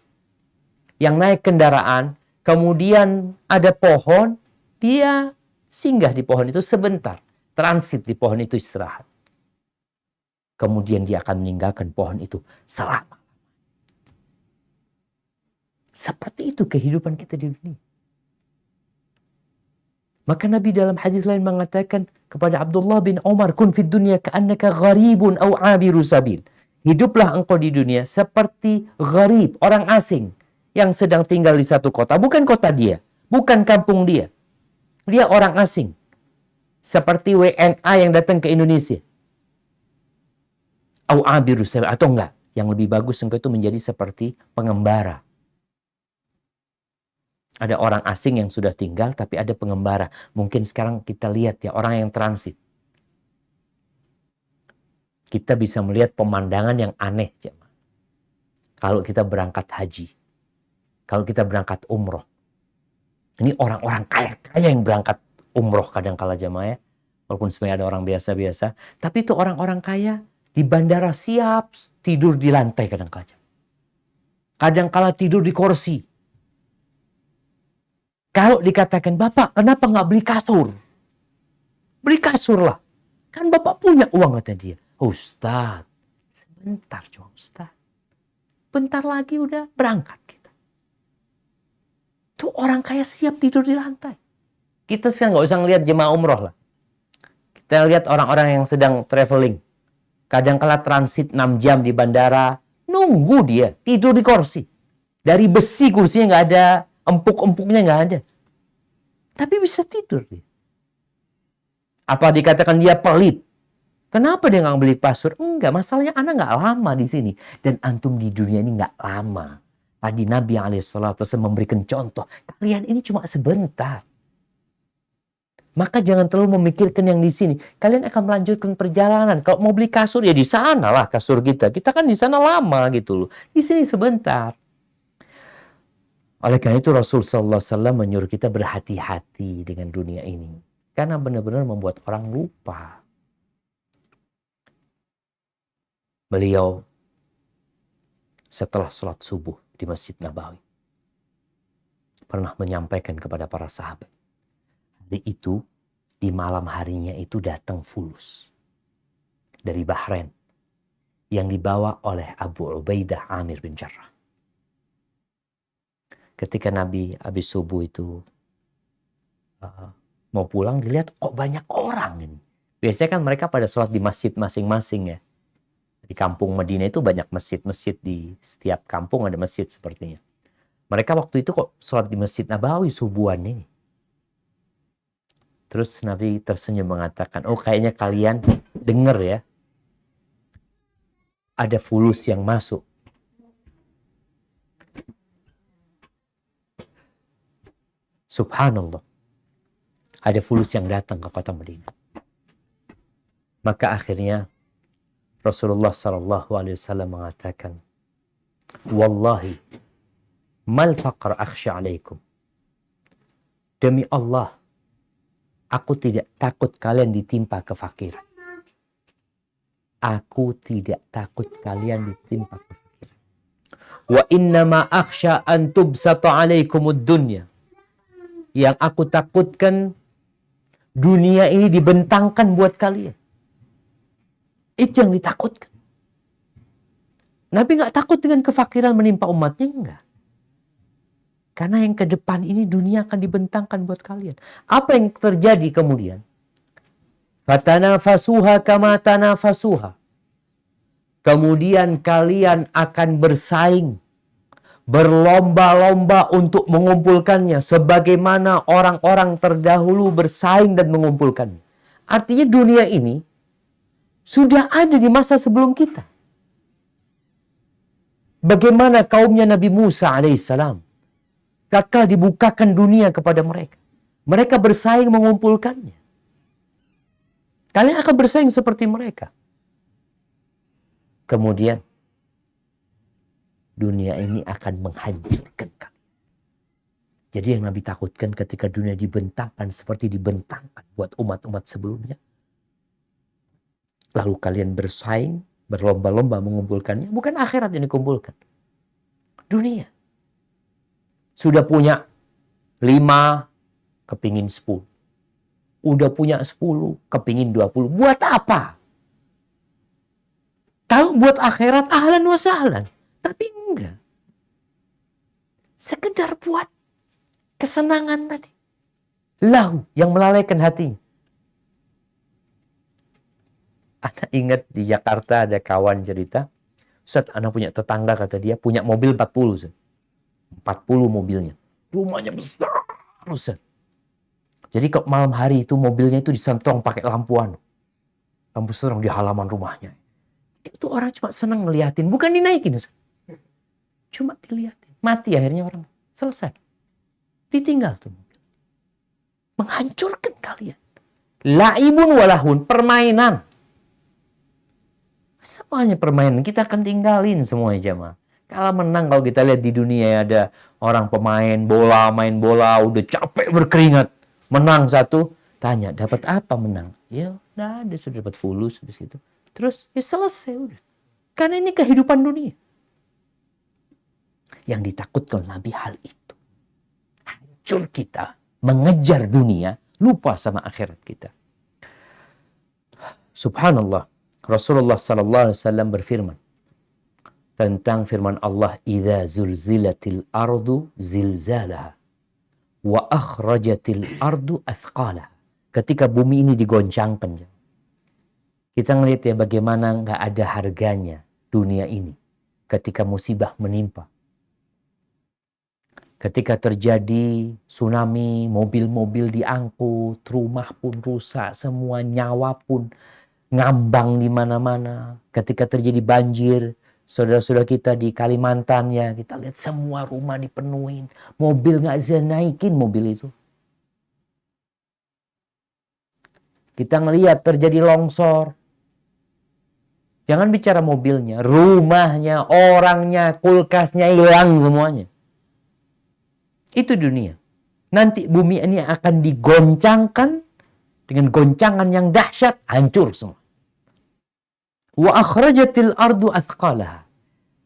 Speaker 3: yang naik kendaraan, kemudian ada pohon, dia singgah di pohon itu sebentar, transit di pohon itu istirahat. Kemudian dia akan meninggalkan pohon itu selama. Seperti itu kehidupan kita di dunia. Maka Nabi dalam hadis lain mengatakan kepada Abdullah bin Umar, kun fid dunya ka'annaka gharibun aw 'abiru sabil. Hiduplah engkau di dunia seperti gharib, orang asing yang sedang tinggal di satu kota, bukan kota dia, bukan kampung dia. Dia orang asing. Seperti WNA yang datang ke Indonesia. Aw 'abiru sabil, atau enggak, yang lebih bagus engkau itu menjadi seperti pengembara. Ada orang asing yang sudah tinggal, tapi ada pengembara. Mungkin sekarang kita lihat ya, orang yang transit. Kita bisa melihat pemandangan yang aneh. Kalau kita berangkat haji. Kalau kita berangkat umroh. Ini orang-orang kaya-kaya yang berangkat umroh kadang-kala jemaah ya. Walaupun sebenarnya ada orang biasa-biasa. Tapi itu orang-orang kaya di bandara siap tidur di lantai kadang-kala. Kadang-kala tidur di kursi. Kalau dikatakan, Bapak kenapa nggak beli kasur? Beli kasur lah. Kan Bapak punya uang, kata dia. Ustaz, sebentar cuma Ustaz. Bentar lagi udah berangkat kita. Tuh orang kaya siap tidur di lantai. Kita sekarang nggak usah ngelihat jemaah umroh lah. Kita lihat orang-orang yang sedang traveling. Kadang-kala transit 6 jam di bandara. Nunggu dia tidur di kursi. Dari besi kursinya nggak ada. Empuk-empuknya nggak ada. Tapi bisa tidur dia. Apa dikatakan dia pelit? Kenapa dia nggak beli kasur? Enggak, masalahnya anak nggak lama di sini. Dan antum di dunia ini nggak lama. Tadi Nabi SAW memberikan contoh. Kalian ini cuma sebentar. Maka jangan terlalu memikirkan yang di sini. Kalian akan melanjutkan perjalanan. Kalau mau beli kasur ya di sana lah kasur kita. Kita kan di sana lama gitu loh. Di sini sebentar. Oleh karena itu Rasul SAW menyuruh kita berhati-hati dengan dunia ini. Karena benar-benar membuat orang lupa. beliau setelah sholat subuh di Masjid Nabawi pernah menyampaikan kepada para sahabat, hari itu, di malam harinya itu datang fulus dari Bahrain yang dibawa oleh Abu Ubaidah Amir bin Jarrah. Ketika Nabi habis subuh itu mau pulang, dilihat kok banyak orang ini. Biasanya kan mereka pada sholat di masjid masing-masing ya. Di kampung Madinah itu banyak masjid-masjid, di setiap kampung ada masjid sepertinya. Mereka waktu itu kok sholat di Masjid Nabawi subuhan ini. Terus Nabi tersenyum mengatakan, oh kayaknya kalian dengar ya, ada fulus yang masuk. Subhanallah. Ada fulus yang datang ke kota Madinah. Maka akhirnya Rasulullah SAW mengatakan, wallahi mal faqr akhsha alaikum. Demi Allah, aku tidak takut kalian ditimpa kefakiran. Aku tidak takut kalian ditimpa kefakiran. Wa innama akhsha an tubsata alaikumud dunya. Yang aku takutkan dunia ini dibentangkan buat kalian. Itu yang ditakutkan. Nabi nggak takut dengan kefakiran menimpa umatnya, enggak. Karena yang ke depan ini dunia akan dibentangkan buat kalian. Apa yang terjadi kemudian? Fatanafasuha kama tanafasuha. Kemudian kalian akan bersaing, berlomba-lomba untuk mengumpulkannya sebagaimana orang-orang terdahulu bersaing dan mengumpulkannya. Artinya dunia ini sudah ada di masa sebelum kita. Bagaimana kaumnya Nabi Musa alaihissalam tatkala dibukakan dunia kepada mereka. Mereka bersaing mengumpulkannya. Kalian akan bersaing seperti mereka. Kemudian dunia ini akan menghancurkan kalian. Jadi yang Nabi takutkan ketika dunia dibentangkan seperti dibentangkan buat umat-umat sebelumnya. Lalu kalian bersaing, berlomba-lomba mengumpulkannya. Bukan akhirat yang dikumpulkan. Dunia. Sudah punya 5, kepingin 10. Udah punya 10, kepingin 20. Buat apa? Kalau buat akhirat, ahlan wa sahlan. Tapi enggak. Sekedar buat kesenangan tadi. Lahu yang melalaikan hatinya. Anak ingat di Jakarta ada kawan cerita. Ustaz, anak punya tetangga kata dia punya mobil 40. Ustaz. 40 mobilnya. Rumahnya besar. Ustaz. Jadi kalau malam hari itu mobilnya itu disentrong pakai lampuan. Lampu sentrong di halaman rumahnya. Itu orang cuma senang ngeliatin. Bukan dinaikin Ustaz. Cuma dilihatin. Mati akhirnya orang. Selesai. Ditinggal tuh mobil. Menghancurkan kalian. Laibun walahun. Permainan. Semuanya permainan. Kita akan tinggalin semuanya jamaah. Kalau menang, kalau kita lihat di dunia ada orang pemain bola, main bola, udah capek berkeringat. Menang satu. Tanya, dapat apa menang? Ya udah ada, sudah dapat fulus. Habis itu. Terus ya selesai udah. Karena ini kehidupan dunia. Yang ditakutkan Nabi hal itu. Hancur kita. Mengejar dunia. Lupa sama akhirat kita. Subhanallah. Rasulullah SAW berfirman. Tentang firman Allah. Idza zulzilatil ardu zilzalaha. Wa akhrajatil ardu athqalaha. Ketika bumi ini digoncangkan. Kita ngelihat ya bagaimana nggak ada harganya dunia ini. Ketika musibah menimpa. Ketika terjadi tsunami, mobil-mobil diangkut, rumah pun rusak, semua nyawa pun ngambang di mana-mana. Ketika terjadi banjir, saudara-saudara kita di Kalimantan ya, kita lihat semua rumah dipenuhin. Mobil nggak bisa naikin mobil itu. Kita ngelihat terjadi longsor. Jangan bicara mobilnya, rumahnya, orangnya, kulkasnya hilang semuanya. Itu dunia. Nanti bumi ini akan digoncangkan dengan goncangan yang dahsyat, hancur semua. Wa akhrajatil ardu athqalaha.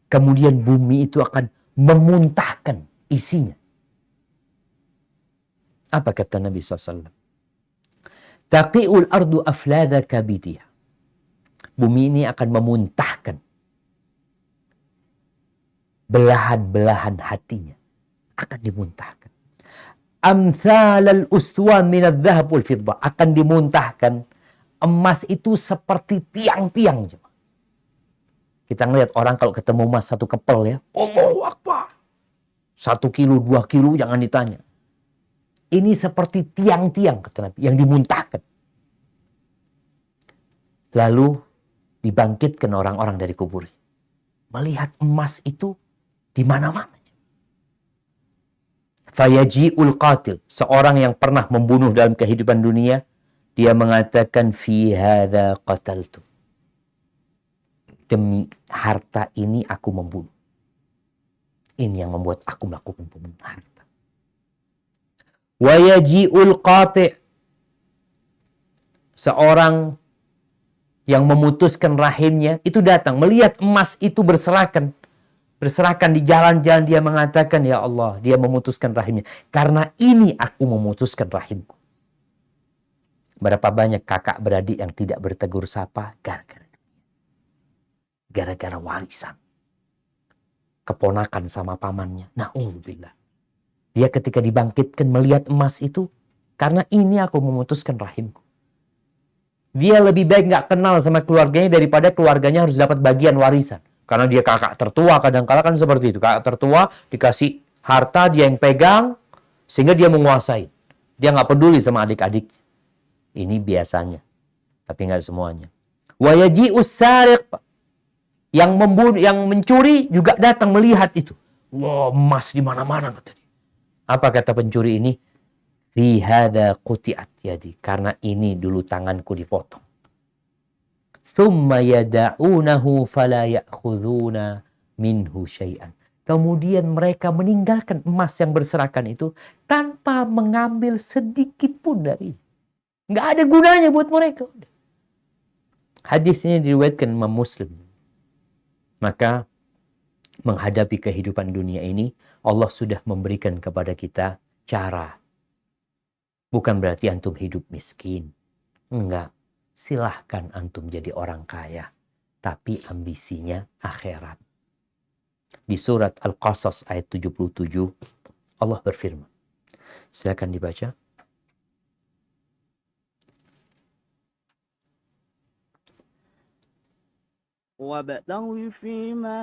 Speaker 3: Kemudian bumi itu akan memuntahkan isinya. Apa kata Nabi SAW? Taqi'ul ardu aflada kabidiyah. Bumi ini akan memuntahkan belahan-belahan hatinya. Akan dimuntahkan. Amthalal uswan minadh dhahab wal fiddah. Akan dimuntahkan. Emas itu seperti tiang-tiang. Kita ngelihat orang kalau ketemu emas satu kepel ya. Allahu Akbar. 1 kilo, 2 kilo jangan ditanya. Ini seperti tiang-tiang kata Nabi yang dimuntahkan. Lalu dibangkitkan orang-orang dari kubur. Melihat emas itu di mana-mana. Fayaji'ul qatil. Seorang yang pernah membunuh dalam kehidupan dunia. Dia mengatakan, fi hadza qataltu. Demi harta ini aku membunuh. Ini yang membuat aku melakukan pembunuhan harta. Wayaji'ul qati'. Seorang yang memutuskan rahimnya itu datang. Melihat emas itu berserakan. Berserakan di jalan-jalan dia mengatakan, ya Allah, dia memutuskan rahimnya. Karena ini aku memutuskan rahimku. Berapa banyak kakak beradik yang tidak bertegur sapa gara-gara warisan. Keponakan sama pamannya. Na'udzubillah. Dia ketika dibangkitkan melihat emas itu, karena ini aku memutuskan rahimku. Dia lebih baik nggak kenal sama keluarganya daripada keluarganya harus dapat bagian warisan. Karena dia kakak tertua, kadang-kala kan seperti itu. Kakak tertua dikasih harta, dia yang pegang, sehingga dia menguasai. Dia nggak peduli sama adik-adiknya. Ini biasanya, tapi nggak semuanya. Wayaji'us sariq. Yang membunuh, yang mencuri juga datang melihat itu. Wah, emas di mana-mana kata dia. Apa kata pencuri ini? Fi hadza quti'at yadi. Karena ini dulu tanganku dipotong. Thumma yada'unahu fala ya'khudhuna minhu syai'an. Kemudian mereka meninggalkan emas yang berserakan itu tanpa mengambil sedikit pun dari. Nggak ada gunanya buat mereka. Hadis ini diriwayatkan Imam Muslim. Maka menghadapi kehidupan dunia ini, Allah sudah memberikan kepada kita cara. Bukan berarti antum hidup miskin. Enggak. Silahkan antum jadi orang kaya. Tapi ambisinya akhirat. Di surat Al-Qasas ayat 77, Allah berfirman. Silakan dibaca.
Speaker 5: وابتغ فيما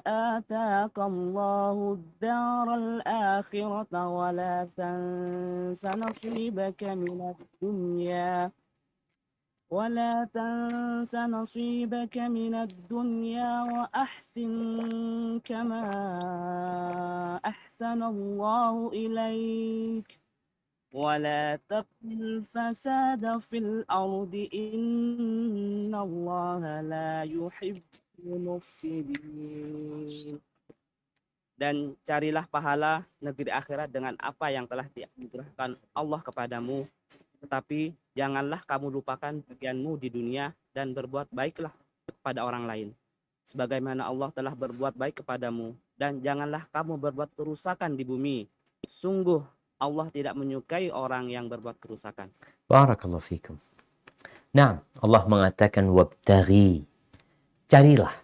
Speaker 5: آتاك الله الدار الآخرة ولا تنس نصيبك من الدنيا وأحسن كما أحسن الله إليك ولا تبغ الفساد في الأرض إن الله لا يحب المفسدين. Dan carilah pahala negeri akhirat dengan apa yang telah dianugerahkan Allah kepadamu. Tetapi janganlah kamu lupakan bagianmu di dunia dan berbuat baiklah kepada orang lain. Sebagaimana Allah telah berbuat baik kepadamu. Dan janganlah kamu berbuat kerusakan di bumi. Sungguh Allah tidak menyukai orang yang berbuat kerusakan.
Speaker 3: Barakallahu fikum. Nah, Allah mengatakan wabtaghi. Carilah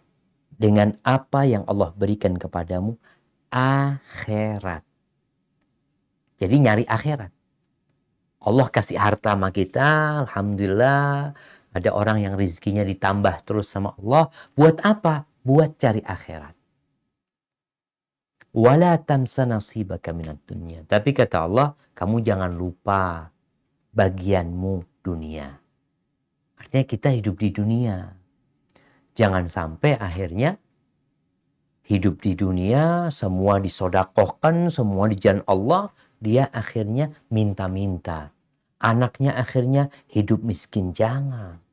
Speaker 3: dengan apa yang Allah berikan kepadamu akhirat. Jadi nyari akhirat. Allah kasih harta sama kita, alhamdulillah. Ada orang yang rezekinya ditambah terus sama Allah. Buat apa? Buat cari akhirat. Wala tansa nasibaka minad dunya. Tapi kata Allah, kamu jangan lupa bagianmu dunia. Artinya kita hidup di dunia. Jangan sampai akhirnya hidup di dunia, semua disodakohkan, semua di jalan Allah, dia akhirnya minta-minta. Anaknya akhirnya hidup miskin. Jangan.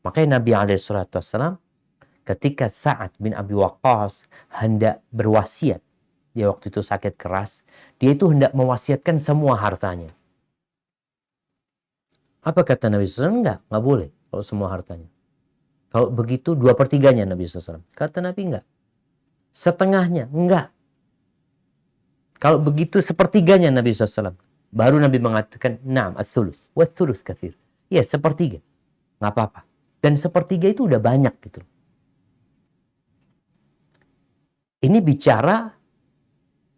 Speaker 3: Makanya Nabi SAW ketika Sa'ad bin Abi Waqqas hendak berwasiat, dia waktu itu sakit keras, dia itu hendak mewasiatkan semua hartanya. Apa kata Nabi SAW? Enggak boleh kalau semua hartanya. Kalau begitu 2/3-nya Nabi SAW. Kata Nabi enggak. Setengahnya enggak. Kalau begitu 1/3-nya Nabi SAW. Baru Nabi mengatakan, Naam, ats-thuluts. Wat-thuluts katsir. Ya, 1/3. Nggak apa-apa. Dan 1/3 itu udah banyak gitu. Ini bicara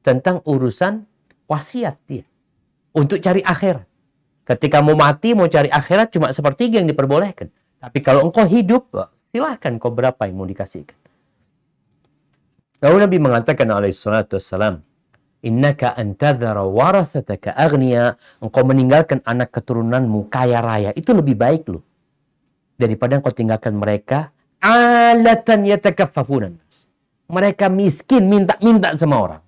Speaker 3: tentang urusan wasiat dia. Untuk cari akhirat. Ketika mau mati, mau cari akhirat, cuma 1/3 yang diperbolehkan. Tapi kalau engkau hidup, silahkan kau berapa yang mau dikasihkan. Lalu Nabi mengatakan alaihissalatu wassalam, innaka antadhara warathataka aghniya, engkau meninggalkan anak keturunanmu kaya raya, itu lebih baik loh. Daripada engkau tinggalkan mereka alatan yatakaffafunan. Mereka miskin, minta-minta sama orang.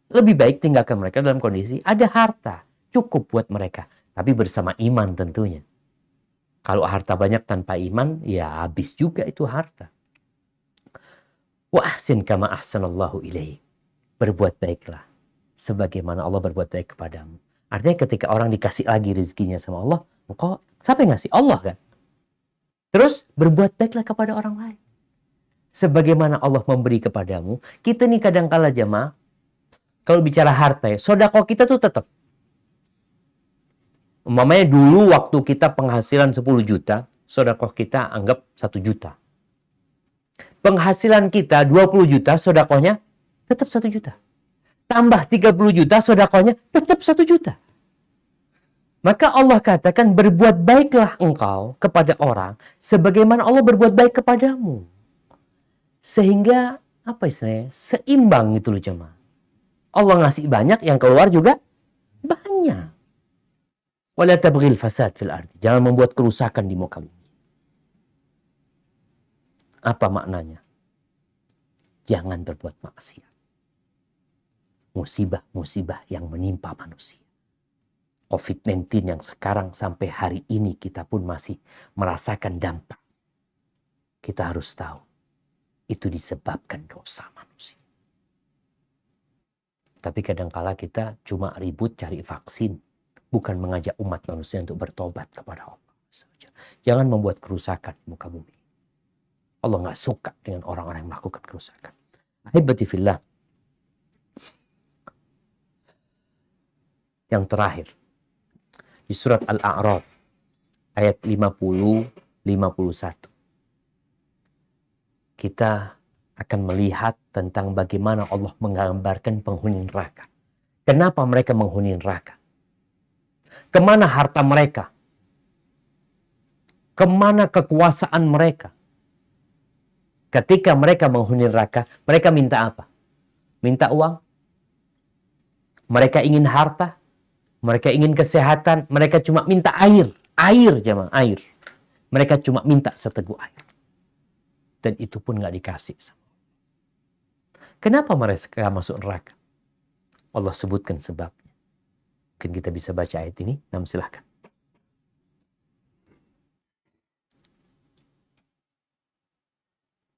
Speaker 3: Lebih baik tinggalkan mereka dalam kondisi ada harta, cukup buat mereka. Tapi bersama iman tentunya. Kalau harta banyak tanpa iman, ya habis juga itu harta. Wa ahsin kama ahsanallahu ilaik. Berbuat baiklah sebagaimana Allah berbuat baik kepadamu. Artinya ketika orang dikasih lagi rezekinya sama Allah, engkau siapa yang ngasih? Allah kan? Terus berbuat baiklah kepada orang lain. Sebagaimana Allah memberi kepadamu, kita nih kadang-kala jamaah, kalau bicara harta ya, sedekah kita tuh tetap. Umpamanya dulu waktu kita penghasilan 10 juta, sedekah kita anggap 1 juta. Penghasilan kita 20 juta, sedekahnya tetap 1 juta. Tambah 30 juta, sedekahnya tetap 1 juta. Maka Allah katakan, berbuat baiklah engkau kepada orang sebagaimana Allah berbuat baik kepadamu. Sehingga apa istilahnya? Seimbang gitu loh jemaah. Allah ngasih banyak, yang keluar juga banyak. Wala tabghil fasad fil ardi. Jangan membuat kerusakan di muka bumi. Apa maknanya? Jangan berbuat maksiat. Musibah-musibah yang menimpa manusia. COVID-19 yang sekarang sampai hari ini kita pun masih merasakan dampak. Kita harus tahu, itu disebabkan dosa manusia. Tapi kadangkala kita cuma ribut cari vaksin. Bukan mengajak umat manusia untuk bertobat kepada Allah. Jangan membuat kerusakan di muka bumi. Allah nggak suka dengan orang-orang yang melakukan kerusakan. Ahibati fillah. Yang terakhir. Di surat Al-A'raf. Ayat 50-51. Kita akan melihat tentang bagaimana Allah menggambarkan penghuni neraka. Kenapa mereka menghuni neraka? Kemana harta mereka? Kemana kekuasaan mereka? Ketika mereka menghuni neraka, mereka minta apa? Minta uang? Mereka ingin harta? Mereka ingin kesehatan? Mereka cuma minta air. Air jemaah, air. Mereka cuma minta seteguk air. Dan itu pun gak dikasih. Kenapa mereka masuk neraka? Allah sebutkan sebabnya. Mungkin kita bisa baca ayat ini. Silahkan.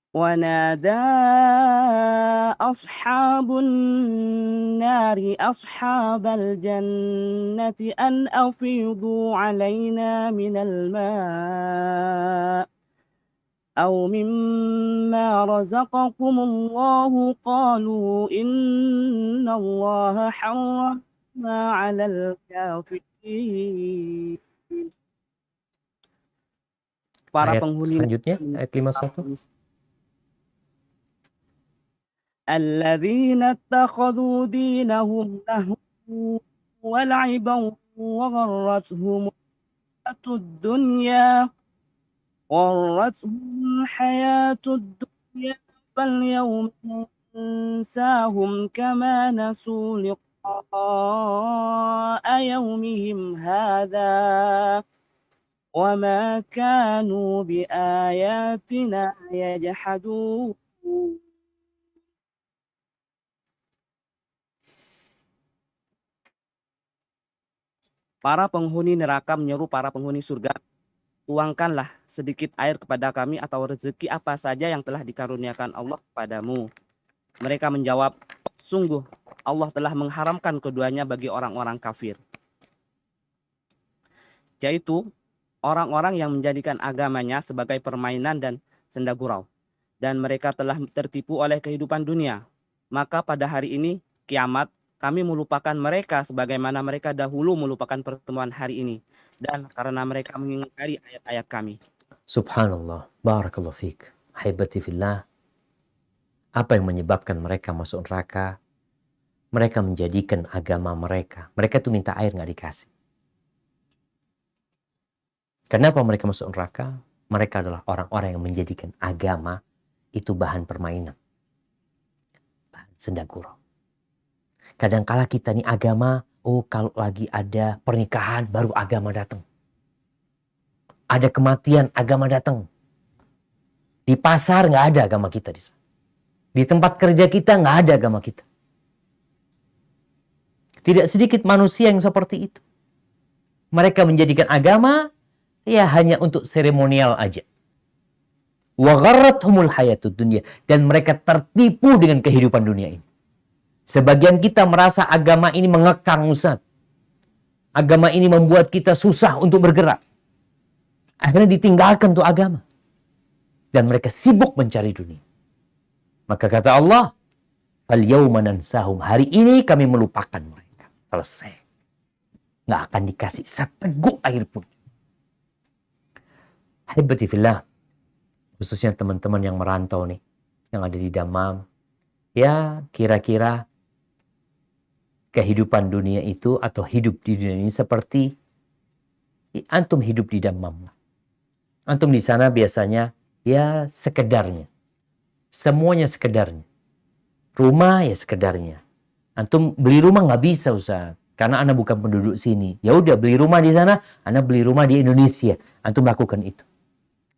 Speaker 5: ونادى أصحاب النار أصحاب الجنة أن أفيضوا علينا من الماء أو مما رزقكم الله قالوا إن الله حرمنا على الكافرين. Para
Speaker 3: Ayat
Speaker 5: penghuni
Speaker 3: selanjutnya, ayat 51.
Speaker 5: الذين اتخذوا دينهم لهوا ولعبا وغرتهم الحياة الدنيا فاليوم ننساهم كما نسوا لقاء يومهم هذا وما كانوا بآياتنا يجحدون. Para penghuni neraka menyeru para penghuni surga, tuangkanlah sedikit air kepada kami atau rezeki apa saja yang telah dikaruniakan Allah kepadamu. Mereka menjawab, sungguh Allah telah mengharamkan keduanya bagi orang-orang kafir. Yaitu orang-orang yang menjadikan agamanya sebagai permainan dan senda gurau, dan mereka telah tertipu oleh kehidupan dunia. Maka pada hari ini, kiamat, kami melupakan mereka sebagaimana mereka dahulu melupakan pertemuan hari ini. Dan karena mereka mengingkari ayat-ayat kami.
Speaker 3: Subhanallah, barakallahu fiik. Ahibati fillah. Apa yang menyebabkan mereka masuk neraka? Mereka menjadikan agama mereka. Mereka tuh minta air nggak dikasih. Kenapa mereka masuk neraka? Mereka adalah orang-orang yang menjadikan agama itu bahan permainan. Bahan senda gurau. Kadangkala kita nih agama, oh kalau lagi ada pernikahan baru agama datang. Ada kematian agama datang. Di pasar nggak ada agama kita di sana. Di tempat kerja kita nggak ada agama kita. Tidak sedikit manusia yang seperti itu. Mereka menjadikan agama ya hanya untuk seremonial aja. Wa gharrathumul hayatud dunya, dan mereka tertipu dengan kehidupan dunia ini. Sebagian kita merasa agama ini mengekang, Ustaz. Agama ini membuat kita susah untuk bergerak. Akhirnya ditinggalkan tuh agama. Dan mereka sibuk mencari dunia. Maka kata Allah, "Falyawma nansahum." Hari ini kami melupakan mereka. Selesai. Nggak akan dikasih seteguk air pun. Haibati fillah. Khususnya teman-teman yang merantau nih. Yang ada di Dammam. Ya kira-kira kehidupan dunia itu atau hidup di dunia ini seperti antum hidup di Dammam. Antum di sana biasanya ya sekedarnya. Semuanya sekedarnya. Rumah ya sekedarnya. Antum beli rumah nggak bisa, Ustaz. Karena Anda bukan penduduk sini. Ya udah beli rumah di sana, Anda beli rumah di Indonesia. Antum lakukan itu.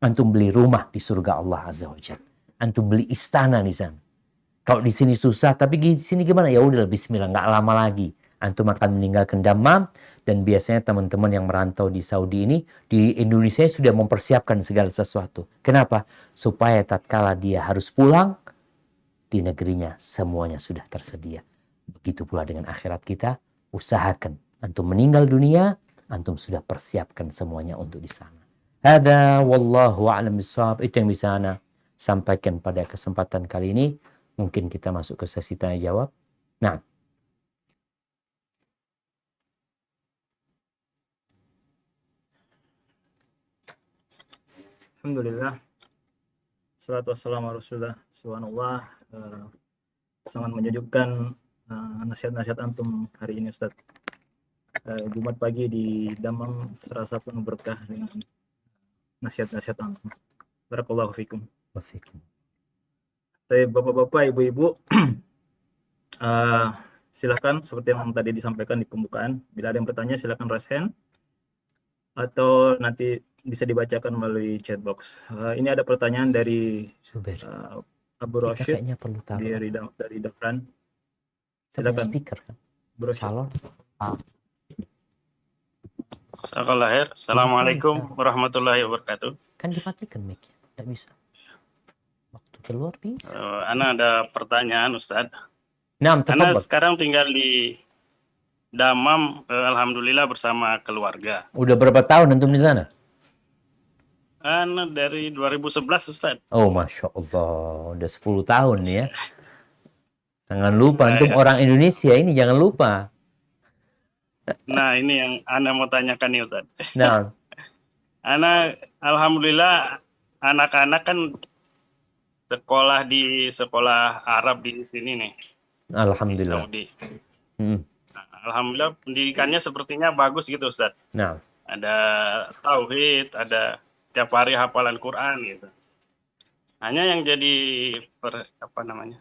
Speaker 3: Antum beli rumah di surga Allah Azza wa Jalla. Antum beli istana di sana. Kalau di sini susah, tapi di sini gimana? Ya udah, bismillah, nggak lama lagi antum akan meninggalkan Dammam. Dan biasanya teman-teman yang merantau di Saudi ini, di Indonesia sudah mempersiapkan segala sesuatu. Kenapa? Supaya tatkala dia harus pulang, di negerinya semuanya sudah tersedia. Begitu pula dengan akhirat kita, usahakan antum meninggal dunia, antum sudah persiapkan semuanya untuk di sana. Hada wallahu a'lam bishawab. Itu yang bisa ana sampaikan pada kesempatan kali ini. Mungkin kita masuk ke sesi tanya jawab. Nah,
Speaker 2: Alhamdulillah. Salatu wassalamu ala Rasulullah. Subhanallah. Sangat menyejukkan nasihat-nasihat antum hari ini, Ustaz. Jumat pagi di Dammam serasa penuh berkah dengan nasihat-nasihat antum. Barakallahu fikum.
Speaker 3: wafikum.
Speaker 2: Bapak-bapak, ibu-ibu, silakan seperti yang tadi disampaikan di pembukaan. Bila ada yang bertanya, silakan raise hand atau nanti bisa dibacakan melalui chat box. Ini ada pertanyaan dari
Speaker 3: Zubair,
Speaker 2: Abu
Speaker 3: kita
Speaker 2: Rashid
Speaker 3: kayaknya perlu taruh
Speaker 2: dari Dafran.
Speaker 3: silakan
Speaker 2: Silakan.
Speaker 3: speaker kan?
Speaker 2: Bro Rashid.
Speaker 3: Salon.
Speaker 6: Assalamualaikum warahmatullahi wabarakatuh.
Speaker 3: Kan dimatikan mic-nya. Nggak bisa. Waktu keluar bisa.
Speaker 6: Ana ada pertanyaan, Ustadz.
Speaker 3: Nah,
Speaker 6: Ana
Speaker 3: tafadhal.
Speaker 6: sekarang tinggal di Dammam, alhamdulillah bersama keluarga.
Speaker 3: Udah berapa tahun antum di sana?
Speaker 6: Ana dari 2011, Ustadz.
Speaker 3: Oh, Masya Allah. Udah 10 tahun nih ya. Jangan lupa,
Speaker 6: Nah,
Speaker 3: antum
Speaker 6: ya.
Speaker 3: orang Indonesia ini jangan lupa.
Speaker 6: Nah, ini yang Ana mau tanyakan nih, Ustadz.
Speaker 3: Nah,
Speaker 6: Ana alhamdulillah anak-anak kan sekolah di sekolah Arab di sini nih, di
Speaker 3: Alhamdulillah.
Speaker 6: Saudi.
Speaker 3: Hmm.
Speaker 6: Nah, alhamdulillah pendidikannya sepertinya bagus gitu, Ustadz.
Speaker 3: Nah,
Speaker 6: Ada tauhid, ada tiap hari hafalan Quran gitu. Hanya yang jadi pertanyaan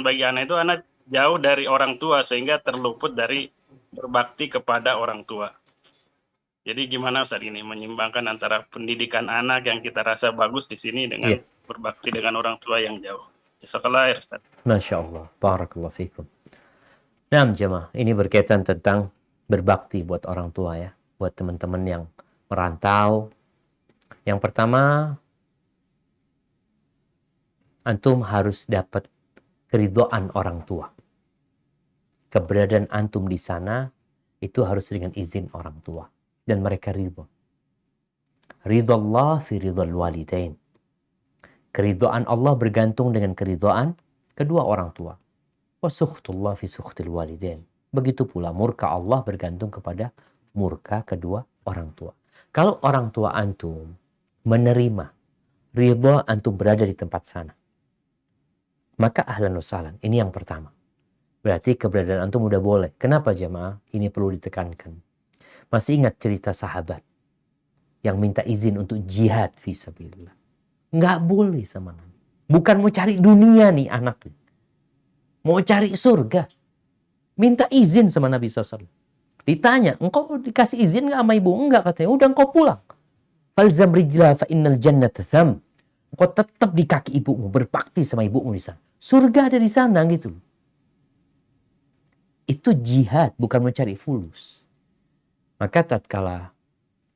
Speaker 6: bagi anak itu, anak jauh dari orang tua sehingga terluput dari berbakti kepada orang tua. Jadi gimana Ustaz ini menyimbangkan antara pendidikan anak yang kita rasa bagus di sini dengan
Speaker 3: Iya.
Speaker 6: berbakti dengan orang tua yang jauh. Jazakallah khair, Ustaz.
Speaker 3: Masya Allah. Barakallahu fikum. Nah, jemaah, ini berkaitan tentang berbakti buat orang tua ya. Buat teman-teman yang merantau. Yang pertama, antum harus dapat keridhaan orang tua. Keberadaan antum di sana itu harus dengan izin orang tua. Dan mereka ridho. Ridallah fi ridal walidain. Keridhaan Allah bergantung dengan keridhaan kedua orang tua. Wa sukhtullah fi sukhtil walidain. Begitu pula murka Allah bergantung kepada murka kedua orang tua. Kalau orang tua antum menerima ridha antum berada di tempat sana, maka ahlan wa sahlan. Ini yang pertama. Berarti keberadaan antum udah boleh. Kenapa jemaah? Ini perlu ditekankan. Masih ingat cerita sahabat yang minta izin untuk jihad fisabilillah? Nggak boleh sama Nabi. Bukan mau cari dunia nih anaknya. Mau cari surga. Minta izin sama Nabi SAW. Ditanya, engkau dikasih izin nggak sama ibu? Enggak, katanya. Udah engkau pulang. Falzam rijlah fa innal jannata tham. Engkau tetap di kaki ibumu, berbakti sama ibumu di sana. Surga ada di sana gitu. Itu jihad, bukan mencari fulus. Maka tatkala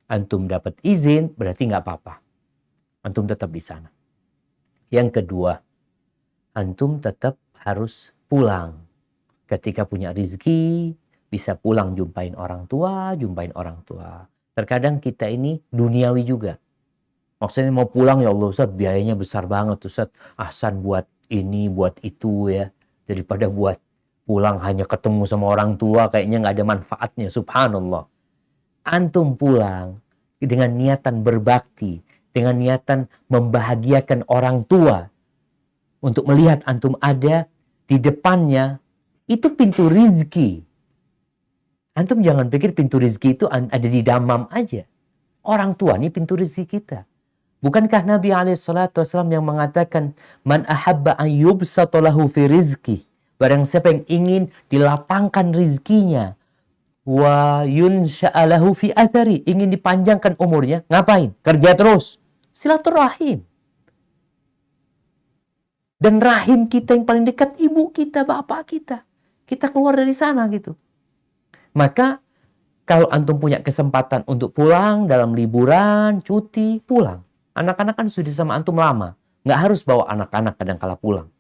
Speaker 3: antum dapat izin, berarti nggak apa-apa. Antum tetap di sana. Yang kedua, antum tetap harus pulang. Ketika punya rizki, bisa pulang jumpain orang tua, Terkadang kita ini duniawi juga. Maksudnya mau pulang, ya Allah Ustaz, biayanya besar banget Ustaz. Ahsan buat ini, buat itu ya. Daripada buat pulang hanya ketemu sama orang tua, kayaknya nggak ada manfaatnya. Subhanallah. Antum pulang dengan niatan berbakti, dengan niatan membahagiakan orang tua. Untuk melihat antum ada di depannya, itu pintu rizki. Antum jangan pikir pintu rizki itu ada di damam aja. Orang tua ini pintu rizki kita. Bukankah Nabi SAW yang mengatakan, Man ahabba an yubsata lahu fi rizki. Barang siapa yang ingin dilapangkan rizkinya. Wa yunsha'alahu fi athari. Ingin dipanjangkan umurnya. Ngapain? Kerja terus. Silaturahim. Dan rahim kita yang paling dekat, ibu kita, bapak kita. Kita keluar dari sana gitu. Maka kalau antum punya kesempatan untuk pulang dalam liburan, cuti, pulang. Anak-anak kan sudah sama antum lama. Nggak harus bawa anak-anak kadangkala pulang.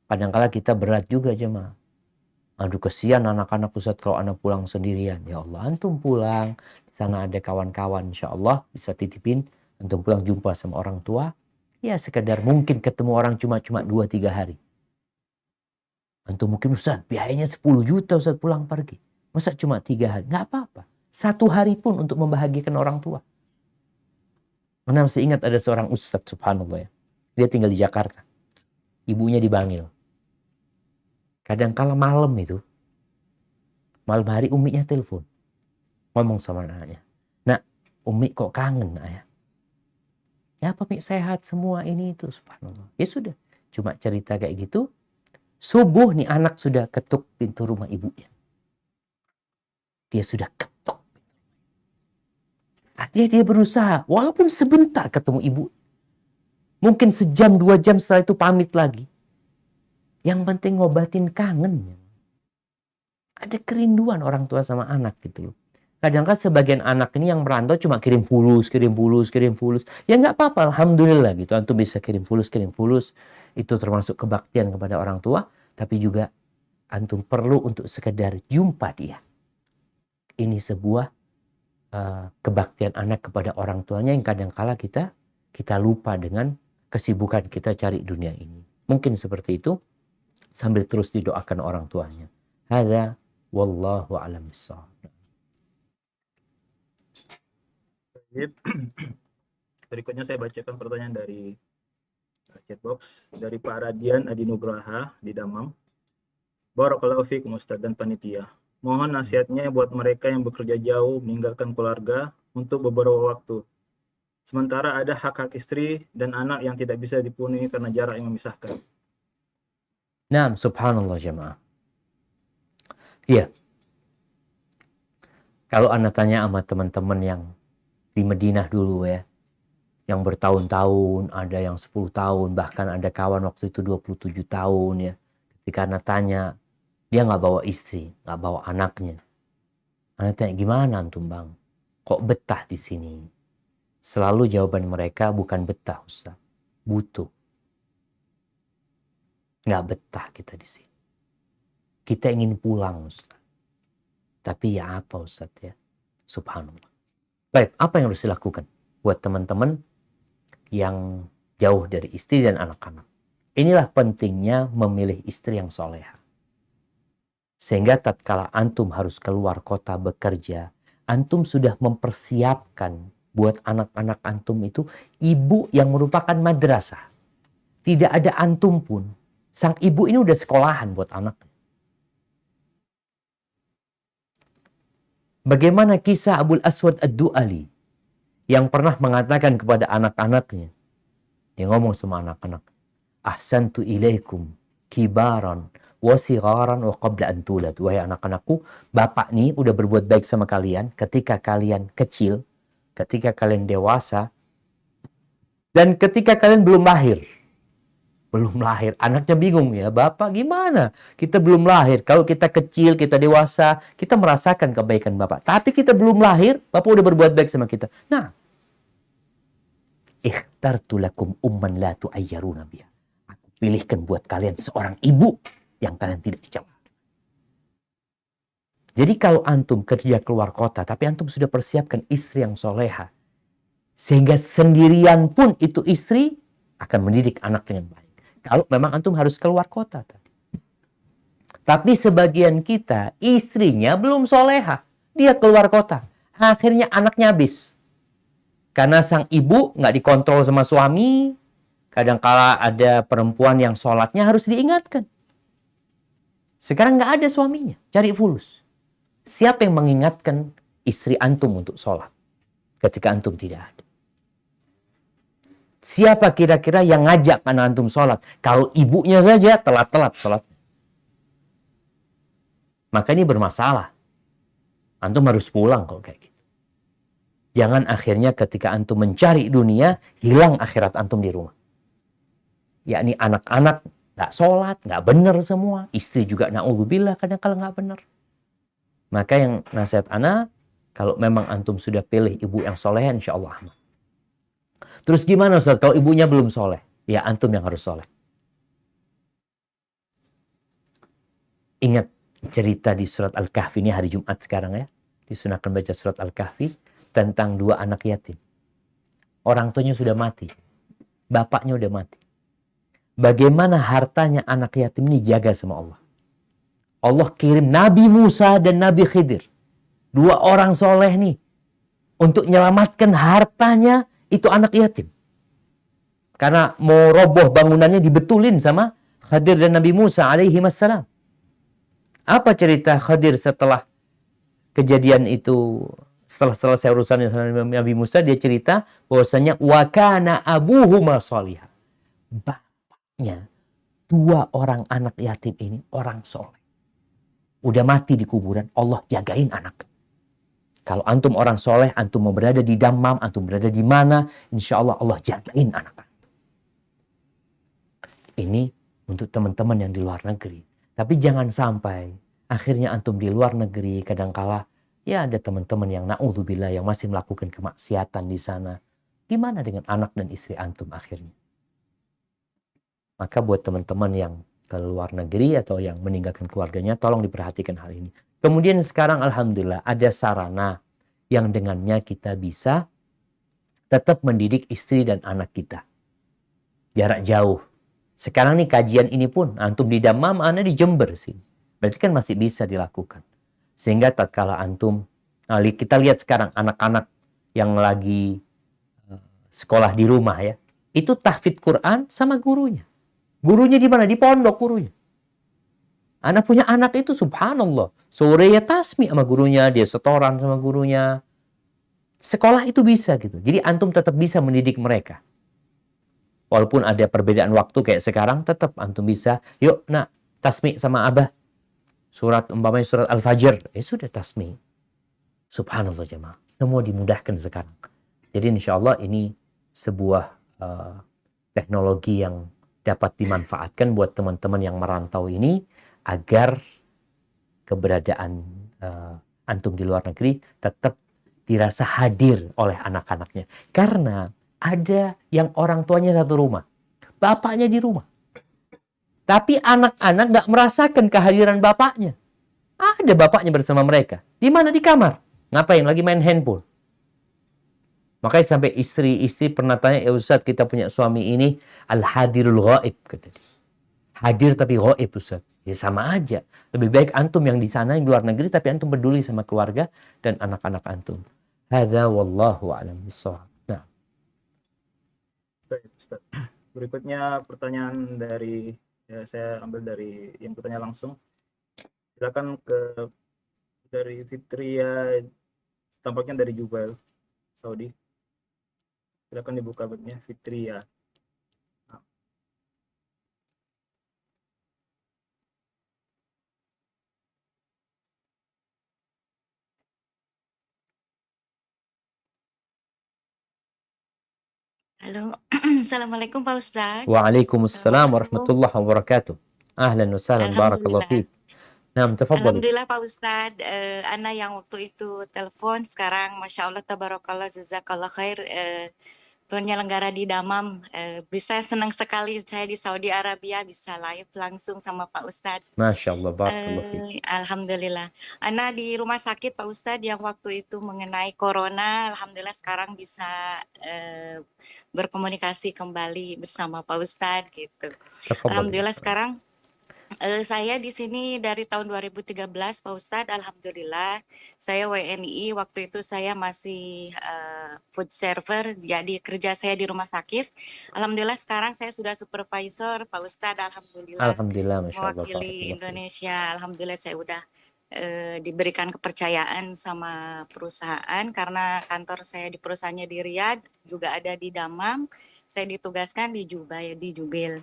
Speaker 3: Kadangkala kita berat juga jemaah. Aduh kesian anak-anak Ustaz kalau anak pulang sendirian. Ya Allah, antum pulang. Di sana ada kawan-kawan, insya Allah bisa titipin. Antum pulang jumpa sama orang tua. Ya sekedar mungkin ketemu orang cuma 2-3 hari. Antum mungkin Ustaz, biayanya 10 juta Ustaz pulang pergi. Masa cuma 3 hari? Nggak apa-apa. 1 hari pun untuk membahagiakan orang tua. Karena masih ingat ada seorang Ustaz, subhanallah ya. Dia tinggal di Jakarta. Ibunya di Bangil. Kadang-kala malam itu, malam hari uminya telepon. Ngomong sama anaknya. Nak, umi kok kangen ayah? Ya apa Mi, sehat semua ini itu, subhanallah. Ya sudah, cuma cerita kayak gitu. Subuh nih anak sudah ketuk pintu rumah ibunya. Dia sudah ketuk. Artinya dia berusaha, walaupun sebentar ketemu ibu. Mungkin sejam, 2 jam setelah itu pamit lagi. Yang penting ngobatin kangen. Ada kerinduan orang tua sama anak gitu loh. Kadang-kadang sebagian anak ini yang merantau cuma kirim fulus. Ya nggak apa-apa, alhamdulillah gitu. Antum bisa kirim fulus. Itu termasuk kebaktian kepada orang tua. Tapi juga antum perlu untuk sekedar jumpa dia. Ini sebuah kebaktian anak kepada orang tuanya yang kadang-kala kita lupa dengan kesibukan kita cari dunia ini. Mungkin seperti itu sambil terus didoakan orang tuanya. Hadza wallahu a'lam bissawab.
Speaker 2: Berikutnya saya bacakan pertanyaan dari chatbox dari Pak Radian Adi Nugraha di Damam. Barakallahu fiikum Ustaz dan panitia. Mohon nasihatnya buat mereka yang bekerja jauh meninggalkan keluarga untuk beberapa waktu. Sementara ada hak-hak istri dan anak yang tidak bisa dipenuhi karena jarak yang memisahkan.
Speaker 3: Nah, subhanallah jemaah. Iya. Kalau Anda tanya sama teman-teman yang di Madinah dulu ya, yang bertahun-tahun, ada yang 10 tahun, bahkan ada kawan waktu itu 27 tahun ya. Ketika Anda tanya, dia nggak bawa istri, nggak bawa anaknya. Anda tanya, gimana antum bang? Kok betah di sini? Selalu jawaban mereka bukan betah Ustaz, butuh. Nggak betah kita di sini. Kita ingin pulang Ustaz. Tapi ya apa Ustaz ya? Subhanallah. Baik, apa yang harus dilakukan buat teman-teman yang jauh dari istri dan anak-anak? Inilah pentingnya memilih istri yang soleha. Sehingga tatkala antum harus keluar kota bekerja, antum sudah mempersiapkan buat anak-anak antum itu ibu yang merupakan madrasah. Tidak ada antum pun. Sang ibu ini udah sekolahan buat anaknya. Bagaimana kisah Abul Aswad Ad-Du'ali yang pernah mengatakan kepada anak-anaknya. Dia ngomong sama anak-anak. Ahsantu ilaikum kibaran wa sigharan wa qabla an tulad. Wahai anak-anakku, bapak nih udah berbuat baik sama kalian ketika kalian kecil, ketika kalian dewasa, dan ketika kalian belum lahir. Belum lahir. Anaknya bingung ya, bapak gimana? Kita belum lahir. Kalau kita kecil, kita dewasa, kita merasakan kebaikan bapak. Tapi kita belum lahir, bapak udah berbuat baik sama kita. Nah, ikhtartu lakum umman la tu'ayyaruna biha. Aku pilihkan buat kalian seorang ibu yang kalian tidak dicela. Jadi kalau antum kerja keluar kota, tapi antum sudah persiapkan istri yang soleha, sehingga sendirian pun itu istri akan mendidik anak dengan baik. Kalau memang antum harus keluar kota tadi. Tapi sebagian kita, istrinya belum soleha. Dia keluar kota. Akhirnya anaknya habis. Karena sang ibu nggak dikontrol sama suami. Kadangkala ada perempuan yang sholatnya harus diingatkan. Sekarang nggak ada suaminya. Cari fulus. Siapa yang mengingatkan istri antum untuk sholat ketika antum tidak ada? Siapa kira-kira yang ngajak anak antum sholat? Kalau ibunya saja telat-telat sholat. Maka ini bermasalah. Antum harus pulang kalau kayak gitu. Jangan akhirnya ketika antum mencari dunia, hilang akhirat antum di rumah. Yakni anak-anak nggak sholat, nggak benar semua. Istri juga na'udzubillah kadang-kadang nggak benar. Maka yang nasihat ana, kalau memang antum sudah pilih ibu yang soleh, insya Allah aman. Terus gimana Ustaz kalau ibunya belum soleh? Ya antum yang harus soleh. Ingat cerita di surat Al-Kahfi ini hari Jumat sekarang ya. Disunahkan baca surat Al-Kahfi tentang dua anak yatim. Orang tuanya sudah mati. Bapaknya udah mati. Bagaimana hartanya anak yatim ini dijaga sama Allah. Allah kirim Nabi Musa dan Nabi Khidir. Dua orang soleh nih. Untuk menyelamatkan hartanya itu anak yatim. Karena mau roboh bangunannya dibetulin sama Khadir dan Nabi Musa alaihi wassalam. Apa cerita Khadir setelah kejadian itu, setelah selesai urusan dengan Nabi Musa, dia cerita bahwasanya wa kana abuhuma sholihah. Bapaknya dua orang anak yatim ini orang soleh. Udah mati di kuburan, Allah jagain anak. Kalau antum orang soleh, antum mau berada di Dammam, antum berada di mana, insya Allah Allah jagain anak antum. Ini untuk teman-teman yang di luar negeri. Tapi jangan sampai akhirnya antum di luar negeri, kadangkala ya ada teman-teman yang na'udzubillah yang masih melakukan kemaksiatan di sana. Gimana dengan anak dan istri antum akhirnya? Maka buat teman-teman yang ke luar negeri atau yang meninggalkan keluarganya, tolong diperhatikan hal ini. Kemudian sekarang alhamdulillah ada sarana yang dengannya kita bisa tetap mendidik istri dan anak kita. Jarak jauh. Sekarang nih kajian ini pun antum di Dammam, ana di Jember sih. Berarti kan masih bisa dilakukan. Sehingga tatkala antum, kita lihat sekarang anak-anak yang lagi sekolah di rumah ya, itu tahfidz Quran sama gurunya. Gurunya di mana? Di pondok gurunya. Anak punya anak itu subhanallah. Sore ya tasmi sama gurunya, dia setoran sama gurunya. Sekolah itu bisa gitu. Jadi antum tetap bisa mendidik mereka. Walaupun ada perbedaan waktu kayak sekarang, tetap antum bisa. Yuk nak, tasmi sama abah. Umpamanya surat Al-Fajr. Sudah tasmi. Subhanallah jemaah. Semua dimudahkan sekarang. Jadi insya Allah ini sebuah teknologi yang dapat dimanfaatkan buat teman-teman yang merantau ini. Agar keberadaan antum di luar negeri tetap dirasa hadir oleh anak-anaknya. Karena ada yang orang tuanya satu rumah. Bapaknya di rumah. Tapi anak-anak gak merasakan kehadiran bapaknya. Ada bapaknya bersama mereka. Di mana? Di kamar. Ngapain? Lagi main handphone. Makanya sampai istri pernah tanya, ya Ustaz, kita punya suami ini al-hadirul ghaib, kata dia. Hadir tapi ghaib, Ustaz. Ya sama aja. Lebih baik antum yang di sana, yang di luar negeri, tapi antum peduli sama keluarga dan anak-anak antum. Hadza wallahu a'lam bissawab. Nah,
Speaker 2: Baik, Ustaz. Berikutnya pertanyaan dari, ya, saya ambil dari yang bertanya langsung. Silakan dari Fitria, tampaknya dari Jubail, Saudi. Silakan dibuka mic-nya, Fitria.
Speaker 7: Halo, Assalamualaikum Pak Ustadz.
Speaker 3: waalaikumsalam
Speaker 7: Assalamualaikum.
Speaker 3: warahmatullahi wabarakatuh. Ahlan wa sahlan, barakallahu
Speaker 7: Alhamdulillah.
Speaker 3: fiik. Nah, tafadhali.
Speaker 7: Alhamdulillah Pak Ustadz, Ana yang waktu itu telepon sekarang, Masya Allah, Tabarakallah, Jazakallah khair, penyelenggara di Damam, bisa senang sekali saya di Saudi Arabia bisa live langsung sama Pak Ustadz.
Speaker 3: Masya Allah, barakallahu fiik.
Speaker 7: Alhamdulillah. Ana di rumah sakit Pak Ustadz yang waktu itu mengenai corona, Alhamdulillah sekarang bisa berkomunikasi kembali bersama Pak Ustadz gitu.
Speaker 3: Tafadhali.
Speaker 7: Alhamdulillah sekarang saya di sini dari tahun 2013 Pak Ustadz, Alhamdulillah. Saya WNI, waktu itu saya masih food server, jadi kerja saya di rumah sakit. Alhamdulillah sekarang saya sudah supervisor Pak Ustadz, Alhamdulillah.
Speaker 3: Alhamdulillah, Masya Allah,
Speaker 7: Mewakili
Speaker 3: barakallahu fiik.
Speaker 7: Indonesia, Alhamdulillah saya udah diberikan kepercayaan sama perusahaan karena kantor saya di perusahaannya di Riyadh, juga ada di Damam. Saya ditugaskan di Jubail.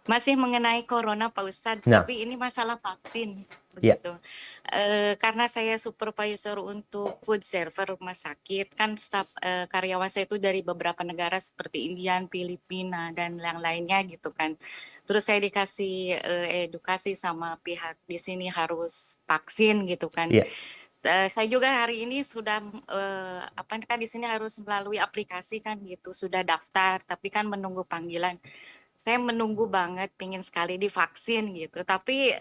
Speaker 7: Masih mengenai corona Pak Ustadz,
Speaker 3: Nah.
Speaker 7: tapi ini masalah vaksin
Speaker 3: Ya.
Speaker 7: begitu. Karena saya supervisor untuk food server rumah sakit, kan staf karyawan saya itu dari beberapa negara seperti India, Filipina dan yang lainnya gitu kan. Terus saya dikasih edukasi sama pihak di sini harus vaksin gitu kan.
Speaker 3: Iya.
Speaker 7: Saya juga hari ini sudah kan di sini harus melalui aplikasi kan gitu, sudah daftar, tapi kan menunggu panggilan. Saya menunggu banget, pingin sekali divaksin gitu. Tapi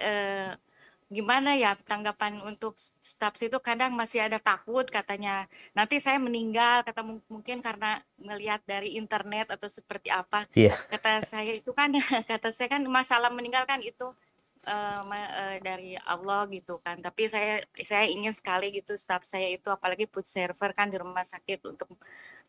Speaker 7: gimana ya tanggapan untuk staf situ, kadang masih ada takut katanya nanti saya meninggal, kata mungkin karena ngelihat dari internet atau seperti apa.
Speaker 3: Iya.
Speaker 7: Kata saya itu kan kata saya kan masalah meninggal kan itu dari Allah gitu kan. Tapi saya ingin sekali gitu staf saya itu, apalagi food server kan di rumah sakit, untuk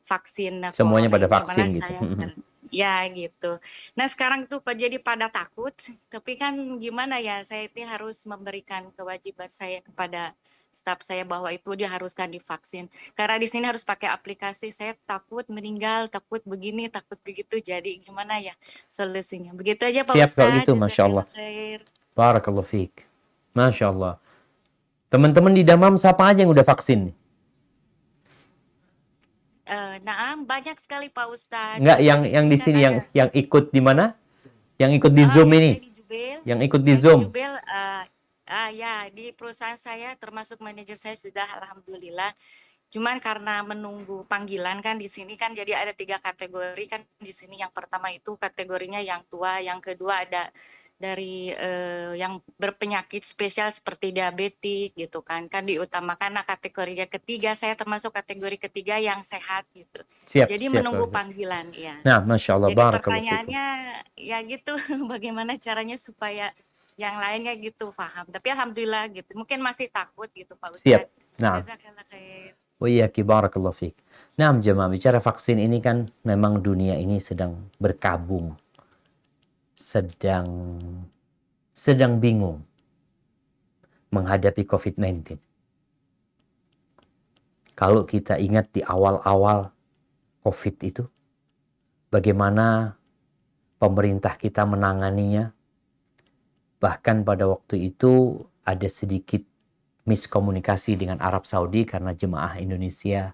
Speaker 7: vaksin
Speaker 3: Semuanya
Speaker 7: corona
Speaker 3: pada
Speaker 7: ini.
Speaker 3: vaksin
Speaker 7: Gimana
Speaker 3: gitu.
Speaker 7: saya sekarang? Ya gitu. Nah sekarang tuh jadi pada takut, tapi kan gimana ya, saya ini harus memberikan kewajiban saya kepada staf saya bahwa itu diharuskan divaksin. Karena di sini harus pakai aplikasi, saya takut meninggal, takut begini, takut begitu. Jadi gimana ya solusinya? Begitu aja Pak
Speaker 3: Siap kalau
Speaker 7: Ustadz.
Speaker 3: gitu, Masya Allah.
Speaker 7: Jazakallah khair.
Speaker 3: Barakallahu fiik. Masya Allah. Teman-teman di Damam siapa aja yang udah vaksin nih?
Speaker 7: Naam, banyak sekali Pak Ustadz.
Speaker 3: Enggak,
Speaker 7: Juga
Speaker 3: yang di sini
Speaker 7: kan ada.
Speaker 3: yang ikut di mana? Yang ikut di Zoom
Speaker 7: Yang
Speaker 3: ini.
Speaker 7: saya di Jubail.
Speaker 3: Yang ikut di
Speaker 7: Saya
Speaker 3: Zoom.
Speaker 7: Jubail, ya di perusahaan saya termasuk manajer saya sudah alhamdulillah. Cuman karena menunggu panggilan kan di sini kan, jadi ada 3 kategori kan di sini. Yang pertama itu kategorinya yang tua, yang kedua ada dari yang berpenyakit spesial seperti diabetik gitu kan diutamakan. Nah kategori ketiga saya termasuk kategori ketiga yang sehat gitu.
Speaker 3: Siap,
Speaker 7: Jadi
Speaker 3: siap.
Speaker 7: menunggu
Speaker 3: kalau gitu.
Speaker 7: panggilan ya.
Speaker 3: Nah, Masya Allah,
Speaker 7: Jadi
Speaker 3: barakallahu fiikum.
Speaker 7: pertanyaannya ya gitu, bagaimana caranya supaya yang lainnya gitu paham. Tapi alhamdulillah gitu. Mungkin masih takut gitu Pak Ustadz.
Speaker 3: Siap. Nah,
Speaker 7: Jazakallah khair.
Speaker 3: wa iyyaki, barakallahu fiik. Nah, jemaah, bicara vaksin ini kan memang dunia ini sedang berkabung. Sedang bingung menghadapi COVID-19. Kalau kita ingat di awal-awal COVID itu, bagaimana pemerintah kita menanganinya, bahkan pada waktu itu ada sedikit miskomunikasi dengan Arab Saudi karena jemaah Indonesia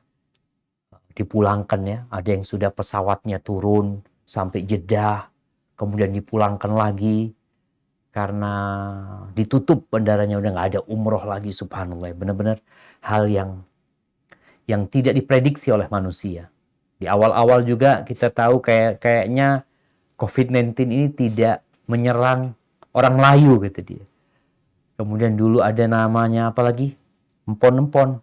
Speaker 3: dipulangkan ya. Ada yang sudah pesawatnya turun sampai Jeddah, kemudian dipulangkan lagi karena ditutup bandaranya, udah nggak ada umroh lagi. Subhanallah, benar-benar hal yang tidak diprediksi oleh manusia. Di awal-awal juga kita tahu kayaknya COVID-19 ini tidak menyerang orang Melayu gitu dia. Kemudian dulu ada namanya apa lagi? Empon-empon.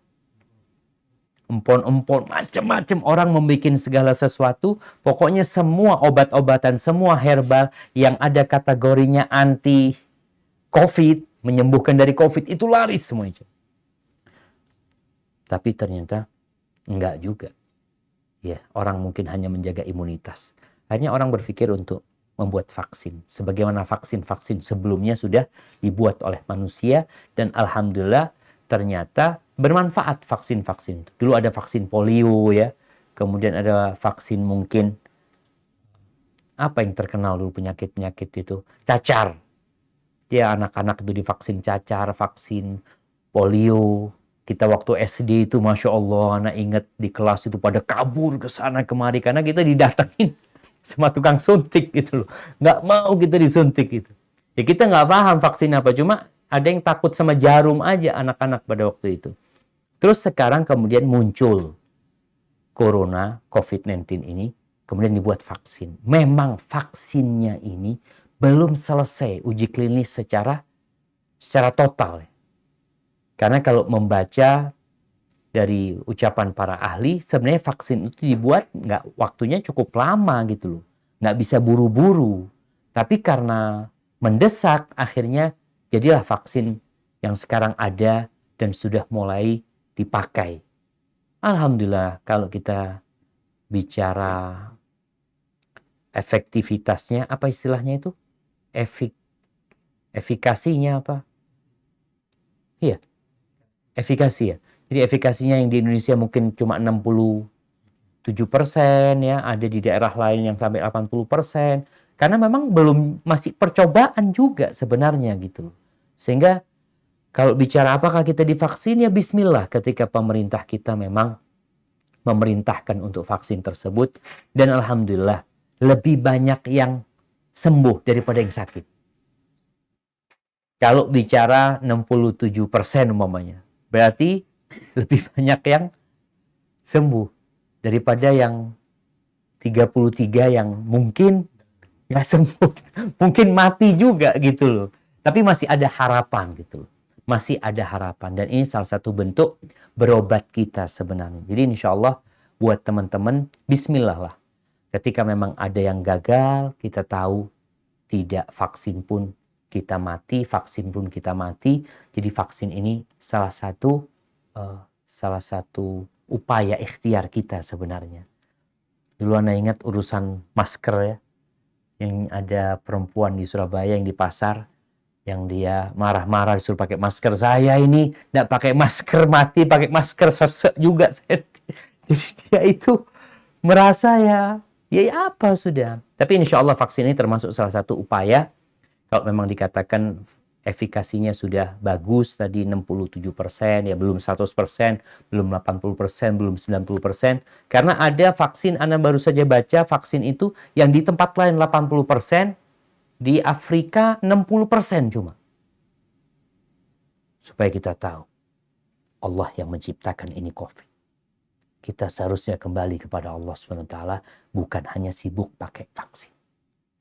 Speaker 3: empon-empon, macam-macam orang membuat segala sesuatu. Pokoknya semua obat-obatan, semua herbal yang ada kategorinya anti COVID, menyembuhkan dari COVID, itu laris semuanya. Tapi ternyata enggak juga. Ya, orang mungkin hanya menjaga imunitas. Akhirnya orang berpikir untuk membuat vaksin. Sebagaimana vaksin-vaksin sebelumnya sudah dibuat oleh manusia. Dan alhamdulillah ternyata bermanfaat vaksin-vaksin itu. Dulu ada vaksin polio ya. Kemudian ada vaksin mungkin, apa yang terkenal dulu penyakit-penyakit itu? Cacar. Ya, anak-anak itu divaksin cacar, vaksin polio. Kita waktu SD itu, Masya Allah, anak ingat di kelas itu pada kabur ke sana kemari. Karena kita didatengin sama tukang suntik gitu loh. Nggak mau kita disuntik gitu. Ya kita nggak paham vaksin apa. Cuma ada yang takut sama jarum aja anak-anak pada waktu itu. Terus sekarang kemudian muncul Corona, COVID-19 ini. Kemudian dibuat vaksin. Memang vaksinnya ini belum selesai uji klinis secara total. Karena kalau membaca dari ucapan para ahli, sebenarnya vaksin itu dibuat waktunya cukup lama gitu loh. Nggak bisa buru-buru. Tapi karena mendesak, akhirnya jadilah vaksin yang sekarang ada dan sudah mulai dipakai. Alhamdulillah kalau kita bicara efektivitasnya, apa istilahnya itu? Efikasinya apa? Iya. Efikasi ya. Jadi efikasinya yang di Indonesia mungkin cuma 67% ya, ada di daerah lain yang sampai 80%. Karena memang masih percobaan juga sebenarnya gitu. Sehingga kalau bicara apakah kita divaksin, ya bismillah ketika pemerintah kita memang memerintahkan untuk vaksin tersebut. Dan alhamdulillah lebih banyak yang sembuh daripada yang sakit. Kalau bicara 67% umpamanya, berarti lebih banyak yang sembuh daripada yang 33 yang mungkin nggak sembuh, mungkin mati juga gitu loh. Tapi masih ada harapan gitu loh. Masih ada harapan. Dan ini salah satu bentuk berobat kita sebenarnya. Jadi insya Allah buat teman-teman, bismillah lah. Ketika memang ada yang gagal, kita tahu tidak vaksin pun kita mati, vaksin pun kita mati. Jadi vaksin ini salah satu upaya ikhtiar kita sebenarnya. Dulu Anda ingat urusan masker ya, yang ada perempuan di Surabaya yang di pasar, yang dia marah-marah disuruh pakai masker. Saya ini tidak pakai masker, mati pakai masker, sesek juga. Jadi dia itu merasa ya apa sudah. Tapi insya Allah vaksin ini termasuk salah satu upaya. Kalau memang dikatakan efikasinya sudah bagus, tadi 67%, ya belum 100%, belum 80%, belum 90%. Karena ada vaksin, Anda baru saja baca, vaksin itu yang di tempat lain 80%, di Afrika 60% cuma. Supaya kita tahu, Allah yang menciptakan ini COVID. Kita seharusnya kembali kepada Allah SWT, bukan hanya sibuk pakai vaksin.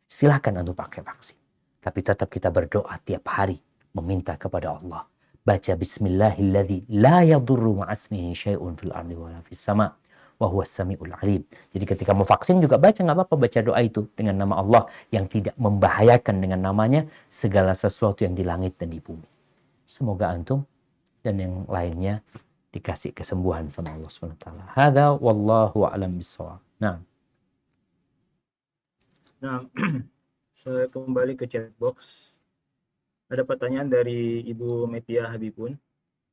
Speaker 3: Silakan untuk pakai vaksin. Tapi tetap kita berdoa tiap hari, meminta kepada Allah. Baca Bismillahilladzi la yadurru ma'asmihi syai'un fil ardi wa la fis sama' wa huwas sami'ul alim. Jadi ketika mau vaksin juga baca, nggak apa-apa baca doa itu dengan nama Allah yang tidak membahayakan dengan namanya segala sesuatu yang di langit dan di bumi. Semoga antum dan yang lainnya dikasih kesembuhan sama Allah SWT. Hadza wallahu a'lam bissawab. Nah,
Speaker 2: saya kembali ke chat box. Ada pertanyaan dari Ibu Metia Habibun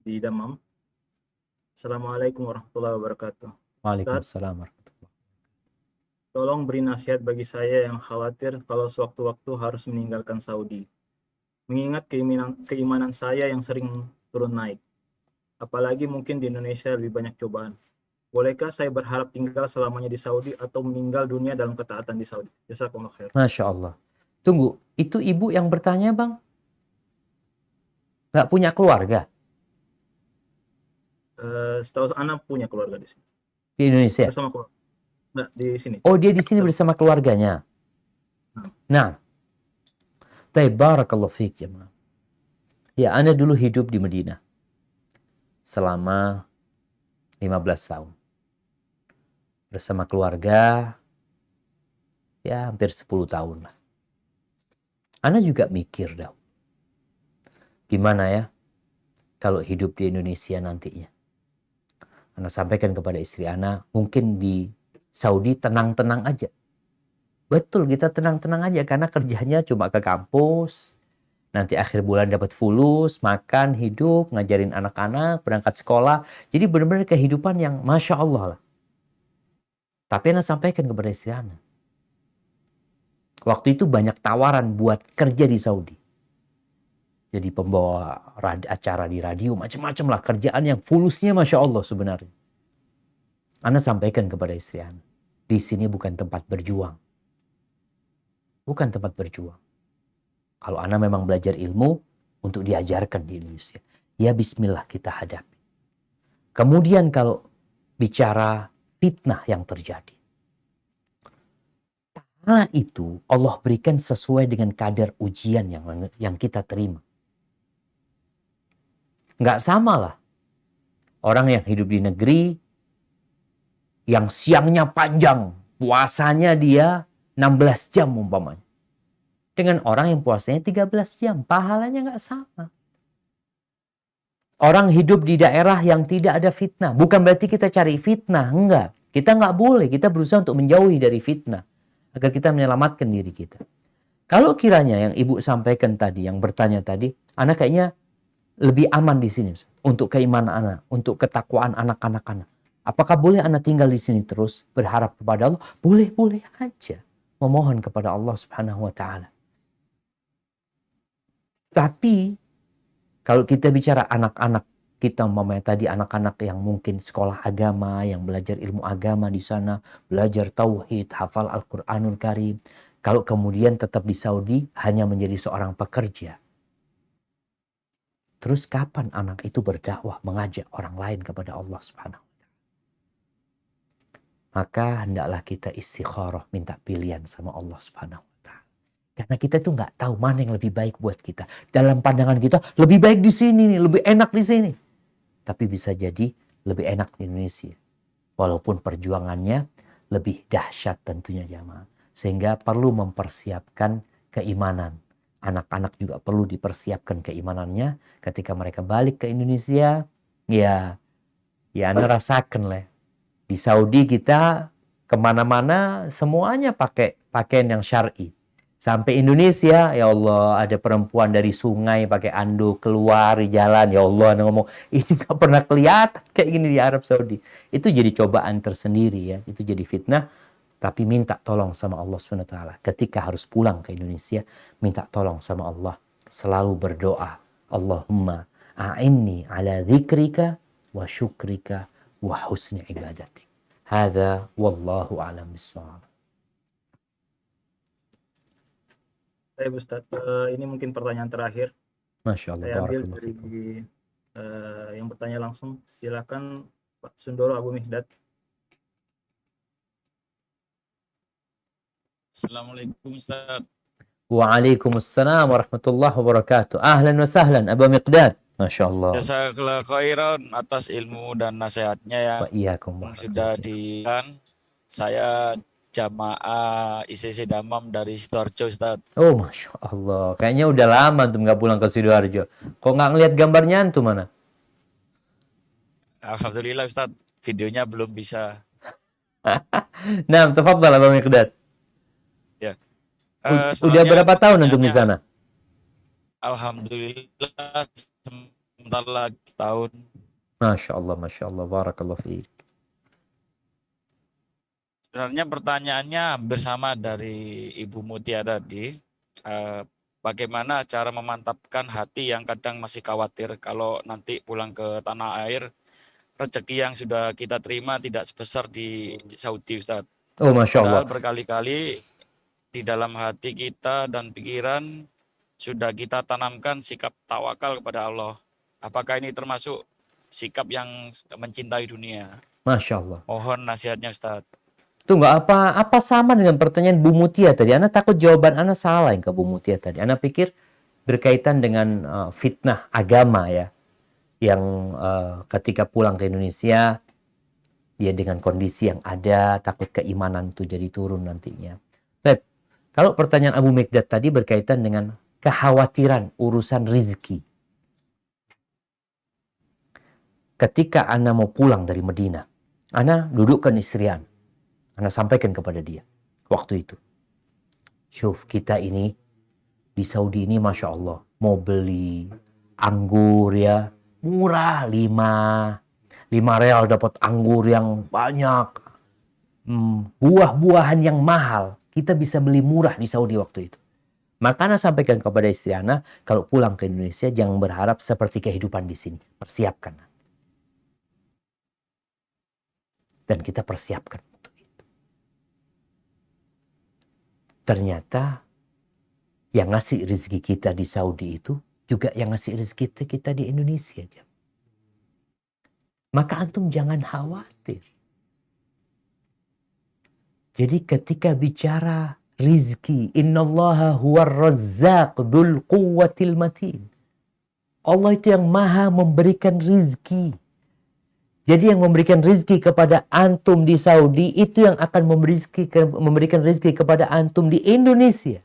Speaker 2: di Damam. Assalamualaikum warahmatullahi wabarakatuh.
Speaker 3: Waalaikumsalam warahmatullahi wabarakatuh.
Speaker 2: Tolong beri nasihat bagi saya yang khawatir kalau sewaktu-waktu harus meninggalkan Saudi. Mengingat keimanan saya yang sering turun naik. Apalagi mungkin di Indonesia lebih banyak cobaan. Bolehkah saya berharap tinggal selamanya di Saudi atau meninggal dunia dalam ketaatan di Saudi? Jazakumullah khair.
Speaker 3: Masya Allah. Tunggu, itu ibu yang bertanya bang? Nggak punya keluarga?
Speaker 2: Setahu anak punya keluarga di sini.
Speaker 3: Di Indonesia?
Speaker 2: Bersama keluarga. Nah, di sini.
Speaker 3: Oh, dia di sini bersama keluarganya. Nah, barakallahu fiik jemaah. Ya, ana dulu hidup di Madinah selama 15 tahun. Bersama keluarga, ya hampir 10 tahun lah. Ana juga mikir dah, gimana ya kalau hidup di Indonesia nantinya. Ana sampaikan kepada istri Ana, mungkin di Saudi tenang-tenang aja. Betul, kita tenang-tenang aja karena kerjanya cuma ke kampus. Nanti akhir bulan dapat fulus, makan, hidup, ngajarin anak-anak, berangkat sekolah. Jadi benar-benar kehidupan yang Masya Allah lah. Tapi Ana sampaikan kepada istri Ana, waktu itu banyak tawaran buat kerja di Saudi. Jadi pembawa acara di radio, macam-macam lah. Kerjaan yang fulusnya Masya Allah sebenarnya. Ana sampaikan kepada istri Ana, di sini bukan tempat berjuang. Bukan tempat berjuang. Kalau Ana memang belajar ilmu untuk diajarkan di Indonesia, ya bismillah kita hadapi. Kemudian kalau bicara fitnah yang terjadi, pahala itu Allah berikan sesuai dengan kadar ujian yang kita terima. Nggak sama lah orang yang hidup di negeri, yang siangnya panjang, puasanya dia 16 jam umpamanya. Dengan orang yang puasanya 13 jam, pahalanya nggak sama. Orang hidup di daerah yang tidak ada fitnah, bukan berarti kita cari fitnah, enggak. Kita nggak boleh, kita berusaha untuk menjauhi dari fitnah. Agar kita menyelamatkan diri kita. Kalau kiranya yang ibu sampaikan tadi, yang bertanya tadi, anak kayaknya lebih aman di sini, Ustaz. Untuk keimanan anak, untuk ketakwaan anak-anak anak. Apakah boleh anak tinggal di sini terus berharap kepada Allah? Boleh-boleh aja memohon kepada Allah Subhanahu wa taala. Tapi kalau kita bicara anak-anak kita, umpamanya tadi anak-anak yang mungkin sekolah agama, yang belajar ilmu agama di sana, belajar tauhid, hafal Al-Qur'anul Karim, kalau kemudian tetap di Saudi hanya menjadi seorang pekerja. Terus kapan anak itu berdakwah, mengajak orang lain kepada Allah Subhanahu wa taala? Maka hendaklah kita istikharah, minta pilihan sama Allah Subhanahu wa taala. Karena kita tuh nggak tahu mana yang lebih baik buat kita. Dalam pandangan kita lebih baik di sini nih, lebih enak di sini. Tapi bisa jadi lebih enak di Indonesia. Walaupun perjuangannya lebih dahsyat tentunya jamaah. Sehingga perlu mempersiapkan keimanan. Anak-anak juga perlu dipersiapkan keimanannya. Ketika mereka balik ke Indonesia, ya Anda rasakan lah. Di Saudi kita kemana-mana semuanya pakai pakaian yang syar'i. Sampai Indonesia, ya Allah, ada perempuan dari sungai pakai anduk keluar di jalan. Ya Allah, Anda ngomong, ini gak pernah kelihatan kayak gini di Arab Saudi. Itu jadi cobaan tersendiri ya. Itu jadi fitnah. Tapi minta tolong sama Allah SWT. Ketika harus pulang ke Indonesia, minta tolong sama Allah. Selalu berdoa. Allahumma a'inni ala dzikrika wa syukrika wa husni ibadatik. Hadza wallahu a'lam bissawab.
Speaker 2: Baik Ustaz, ini mungkin pertanyaan terakhir.
Speaker 3: Masya Allah.
Speaker 2: Saya ambil
Speaker 3: Barakallahu
Speaker 2: dari
Speaker 3: fikum.
Speaker 2: yang bertanya langsung. Silakan Pak Sundoro Abu Mihdad.
Speaker 4: Assalamualaikum Ustaz.
Speaker 3: Waalaikumsalam warahmatullahi wabarakatuh. Ahlan wa sahlan Abu Miqdad. Masya Allah.
Speaker 4: Jazakallah khairan atas ilmu dan nasihatnya yang
Speaker 3: Wa iyyakum
Speaker 4: sudah diberikan. Saya jamaah ICC Damam dari Sidoarjo Ustaz.
Speaker 3: Oh Masya Allah. Kayaknya udah lama tuh nggak pulang ke Sidoarjo. Kok nggak ngeliat gambarnya antum mana?
Speaker 4: Alhamdulillah Ustaz, videonya belum bisa.
Speaker 3: Nah, tafadhal Abu Miqdad. Udah
Speaker 4: Sebenarnya
Speaker 3: berapa tahun antum di
Speaker 4: pertanyaannya,
Speaker 3: sana?
Speaker 4: Alhamdulillah sebentar lagi tahun.
Speaker 3: Masya Allah. Barakallahu fiik.
Speaker 4: Sebenarnya pertanyaannya hampir sama dari Ibu Mutia tadi. Bagaimana cara memantapkan hati yang kadang masih khawatir kalau nanti pulang ke tanah air, rezeki yang sudah kita terima tidak sebesar di Saudi Ustaz.
Speaker 3: Oh Masya Allah.
Speaker 4: Padahal berkali-kali di dalam hati kita dan pikiran sudah kita tanamkan sikap tawakal kepada Allah. Apakah ini termasuk sikap yang mencintai dunia?
Speaker 3: Masya Allah.
Speaker 4: Mohon nasihatnya Ustaz.
Speaker 3: Tunggu, apa sama dengan pertanyaan Bu Mutia tadi? Ana takut jawaban Ana salah yang ke Bu Mutia tadi. Ana pikir berkaitan dengan fitnah agama ya. Yang ketika pulang ke Indonesia Ya dengan kondisi yang ada, takut keimanan itu jadi turun nantinya. Baik, kalau pertanyaan Abu Mikdad tadi berkaitan dengan kekhawatiran urusan rizki. Ketika Ana mau pulang dari Medina, Ana dudukkan istri Ana sampaikan kepada dia waktu itu. Syuf, kita ini di Saudi ini Masya Allah, mau beli anggur ya, murah, 5 real dapat anggur yang banyak. Buah-buahan yang mahal, kita bisa beli murah di Saudi waktu itu. Maka Ana sampaikan kepada istri Ana, kalau pulang ke Indonesia jangan berharap seperti kehidupan di sini. Persiapkan. Dan kita persiapkan untuk itu. Ternyata yang ngasih rezeki kita di Saudi itu juga yang ngasih rezeki kita di Indonesia. Maka antum jangan khawatir. Jadi ketika bicara rizki, innallaha huwar razzaq dzul quwwatil matin. Allah itu yang maha memberikan rizki. Jadi yang memberikan rizki kepada antum di Saudi itu yang akan memberikan rizki kepada antum di Indonesia.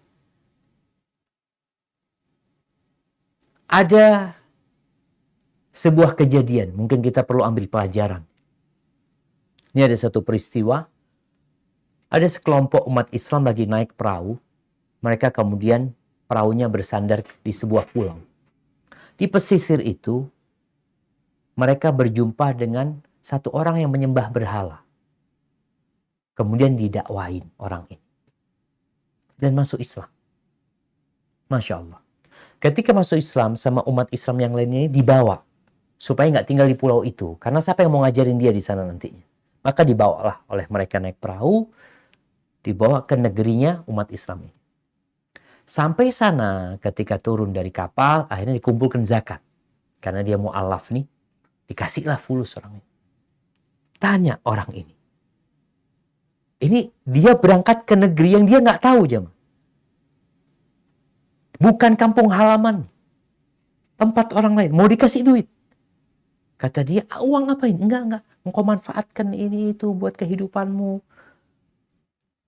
Speaker 3: Ada sebuah kejadian, mungkin kita perlu ambil pelajaran. Ini ada satu peristiwa. Ada sekelompok umat Islam lagi naik perahu. Mereka kemudian perahunya bersandar di sebuah pulau. Di pesisir itu, mereka berjumpa dengan satu orang yang menyembah berhala. Kemudian didakwain orang ini. Dan masuk Islam. Masya Allah. Ketika masuk Islam sama umat Islam yang lainnya dibawa. Supaya nggak tinggal di pulau itu. Karena siapa yang mau ngajarin dia di sana nantinya. Maka dibawalah oleh mereka naik perahu. Dibawa ke negerinya umat Islam ini. Sampai sana ketika turun dari kapal. Akhirnya dikumpulkan zakat. Karena dia mu'alaf nih. Dikasihlah fulus orang ini. Tanya orang ini. Ini dia berangkat ke negeri yang dia nggak tahu jemaah. Bukan kampung halaman. Tempat orang lain. Mau dikasih duit. Kata dia, uang ngapain? Enggak. Engkau manfaatkan ini itu buat kehidupanmu.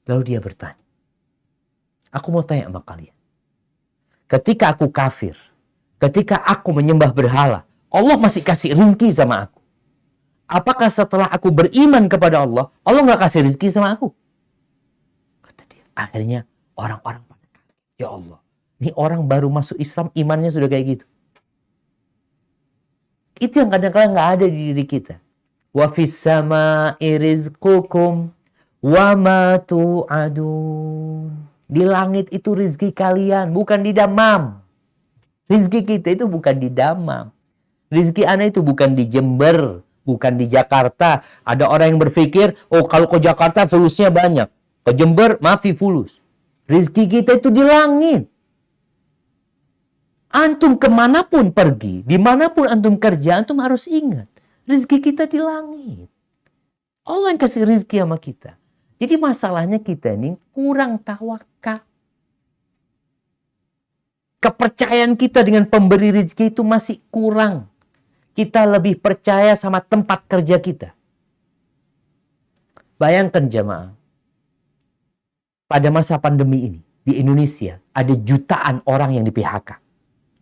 Speaker 3: Lalu dia bertanya. Aku mau tanya sama kalian. Ketika aku kafir. Ketika aku menyembah berhala. Allah masih kasih rezeki sama aku. Apakah setelah aku beriman kepada Allah, Allah nggak kasih rezeki sama aku? Kata dia. Akhirnya orang-orang pada kaget. Ya Allah, ini orang baru masuk Islam, imannya sudah kayak gitu. Itu yang kadang-kadang nggak ada di diri kita. Wa fis sama'i rizqukum wa ma tu'adun. Di langit itu rezeki kalian, bukan di Damam. Rezeki kita itu bukan di Damam. Rizki ana itu bukan di Jember, bukan di Jakarta. Ada orang yang berpikir, oh kalau ke Jakarta fulusnya banyak. Ke Jember, maafi fulus. Rizki kita itu di langit. Antum kemanapun pergi, dimanapun antum kerja, antum harus ingat. Rizki kita di langit. Allah yang kasih rizki sama kita. Jadi masalahnya kita ini kurang tawakal. Kepercayaan kita dengan pemberi rizki itu masih kurang. Kita lebih percaya sama tempat kerja kita. Bayangkan jemaah. Pada masa pandemi ini, di Indonesia, ada jutaan orang yang di PHK.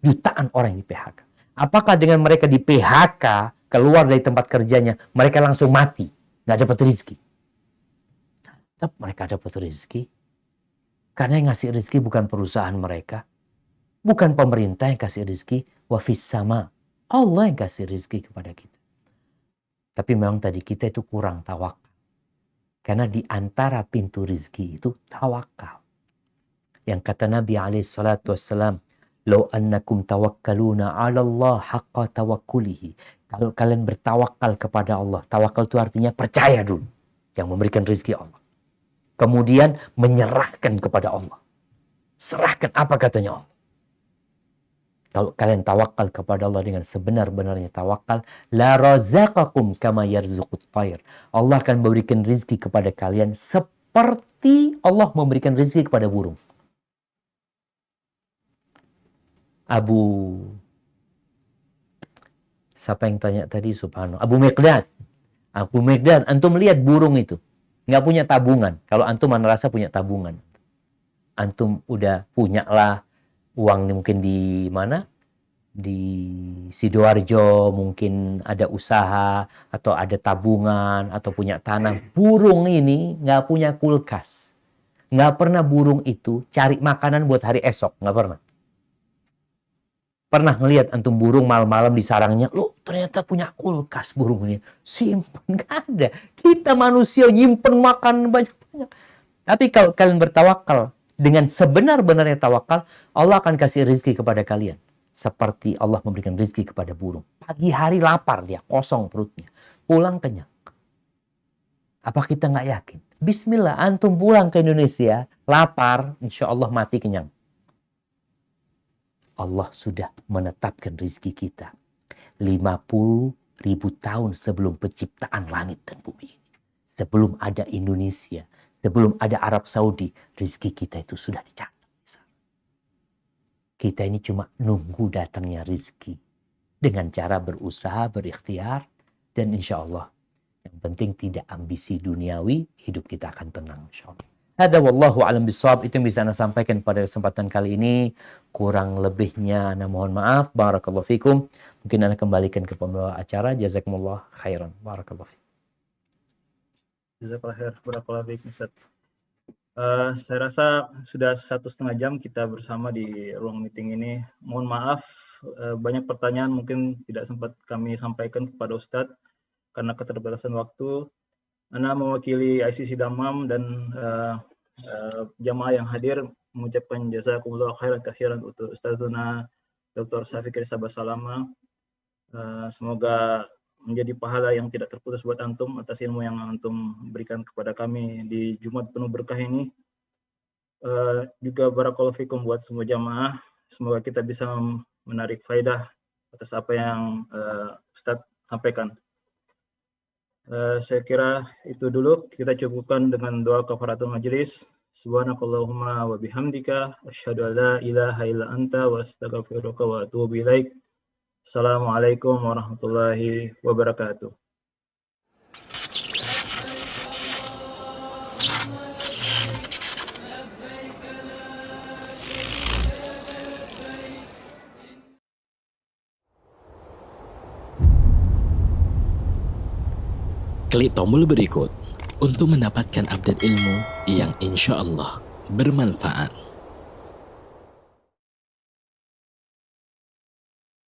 Speaker 3: Jutaan orang yang di PHK. Apakah dengan mereka di PHK, keluar dari tempat kerjanya, mereka langsung mati? Nggak dapat rezeki. Tetap mereka dapat rezeki. Karena yang ngasih rezeki bukan perusahaan mereka. Bukan pemerintah yang kasih rezeki. Wafis sama. Allah yang kasih rezeki kepada kita. Tapi memang tadi kita itu kurang tawakal. Karena di antara pintu rezeki itu tawakal. Yang kata Nabi SAW, "Lau annakum tawakkaluna 'ala Allah haqqa tawakkulihi." Kalau kalian bertawakal kepada Allah, tawakal itu artinya percaya dulu yang memberikan rezeki Allah. Kemudian menyerahkan kepada Allah. Serahkan apa katanya Allah. Kalau kalian tawakal kepada Allah dengan sebenar-benarnya tawakal, la razaqakum kama yarzuqut tayr. Allah akan memberikan rezeki kepada kalian seperti Allah memberikan rezeki kepada burung. Siapa yang tanya tadi? Subhanallah. Abu Mikdad. Aku Megdan, antum lihat burung itu. Nggak punya tabungan. Kalau antum merasa punya tabungan. Antum udah punya lah uang mungkin di mana? Di Sidoarjo mungkin ada usaha atau ada tabungan atau punya tanah. Burung ini nggak punya kulkas. Nggak pernah burung itu cari makanan buat hari esok. Nggak pernah. Pernah ngelihat antum burung malam-malam di sarangnya, loh ternyata punya kulkas burung ini. Simpen, nggak ada. Kita manusia nyimpen makan banyak-banyak. Tapi kalau kalian bertawakal, dengan sebenar-benarnya tawakal, Allah akan kasih rezeki kepada kalian. Seperti Allah memberikan rezeki kepada burung. Pagi hari lapar dia, kosong perutnya. Pulang kenyang. Apa kita nggak yakin? Bismillah, antum pulang ke Indonesia, lapar, insya Allah mati kenyang. Allah sudah menetapkan rezeki kita 50.000 tahun sebelum penciptaan langit dan bumi ini. Sebelum ada Indonesia, sebelum ada Arab Saudi, rezeki kita itu sudah dicatat. Kita ini cuma nunggu datangnya rezeki dengan cara berusaha, berikhtiar, dan insya Allah yang penting tidak ambisi duniawi, hidup kita akan tenang insya Allah. Hada wallahu alam bisawab, itu yang bisa Anda sampaikan pada kesempatan kali ini. Kurang lebihnya Anda mohon maaf. Barakallahu fikum. Mungkin Anda kembalikan ke pembawa acara. Jazakumullah khairan. Barakallahu fikum.
Speaker 2: Jazakallah khair. Barakallahu fikum, Ustaz. Saya rasa sudah 1,5 jam kita bersama di ruang meeting ini. Mohon maaf, banyak pertanyaan mungkin tidak sempat kami sampaikan kepada Ustadz karena keterbatasan waktu. Ana mewakili ICC Damam dan jamaah yang hadir mengucapkan jazakumullah khairan katsiran untuk Ustazuna Dr. Syafiq Sabah Salama. Semoga menjadi pahala yang tidak terputus buat antum atas ilmu yang antum berikan kepada kami di Jumat penuh berkah ini. Juga barakallahu fikum buat semua jamaah. Semoga kita bisa menarik faidah atas apa yang Ustadz sampaikan. Saya kira itu dulu. Kita cukupkan dengan doa kafaratul majelis. Subhanakallahumma wa bihamdika asyhadu an la ilaha illa anta wa astaghfiruka wa atubu ilaik. Assalamualaikum warahmatullahi wabarakatuh.
Speaker 1: Klik tombol berikut untuk mendapatkan update ilmu yang insya Allah bermanfaat.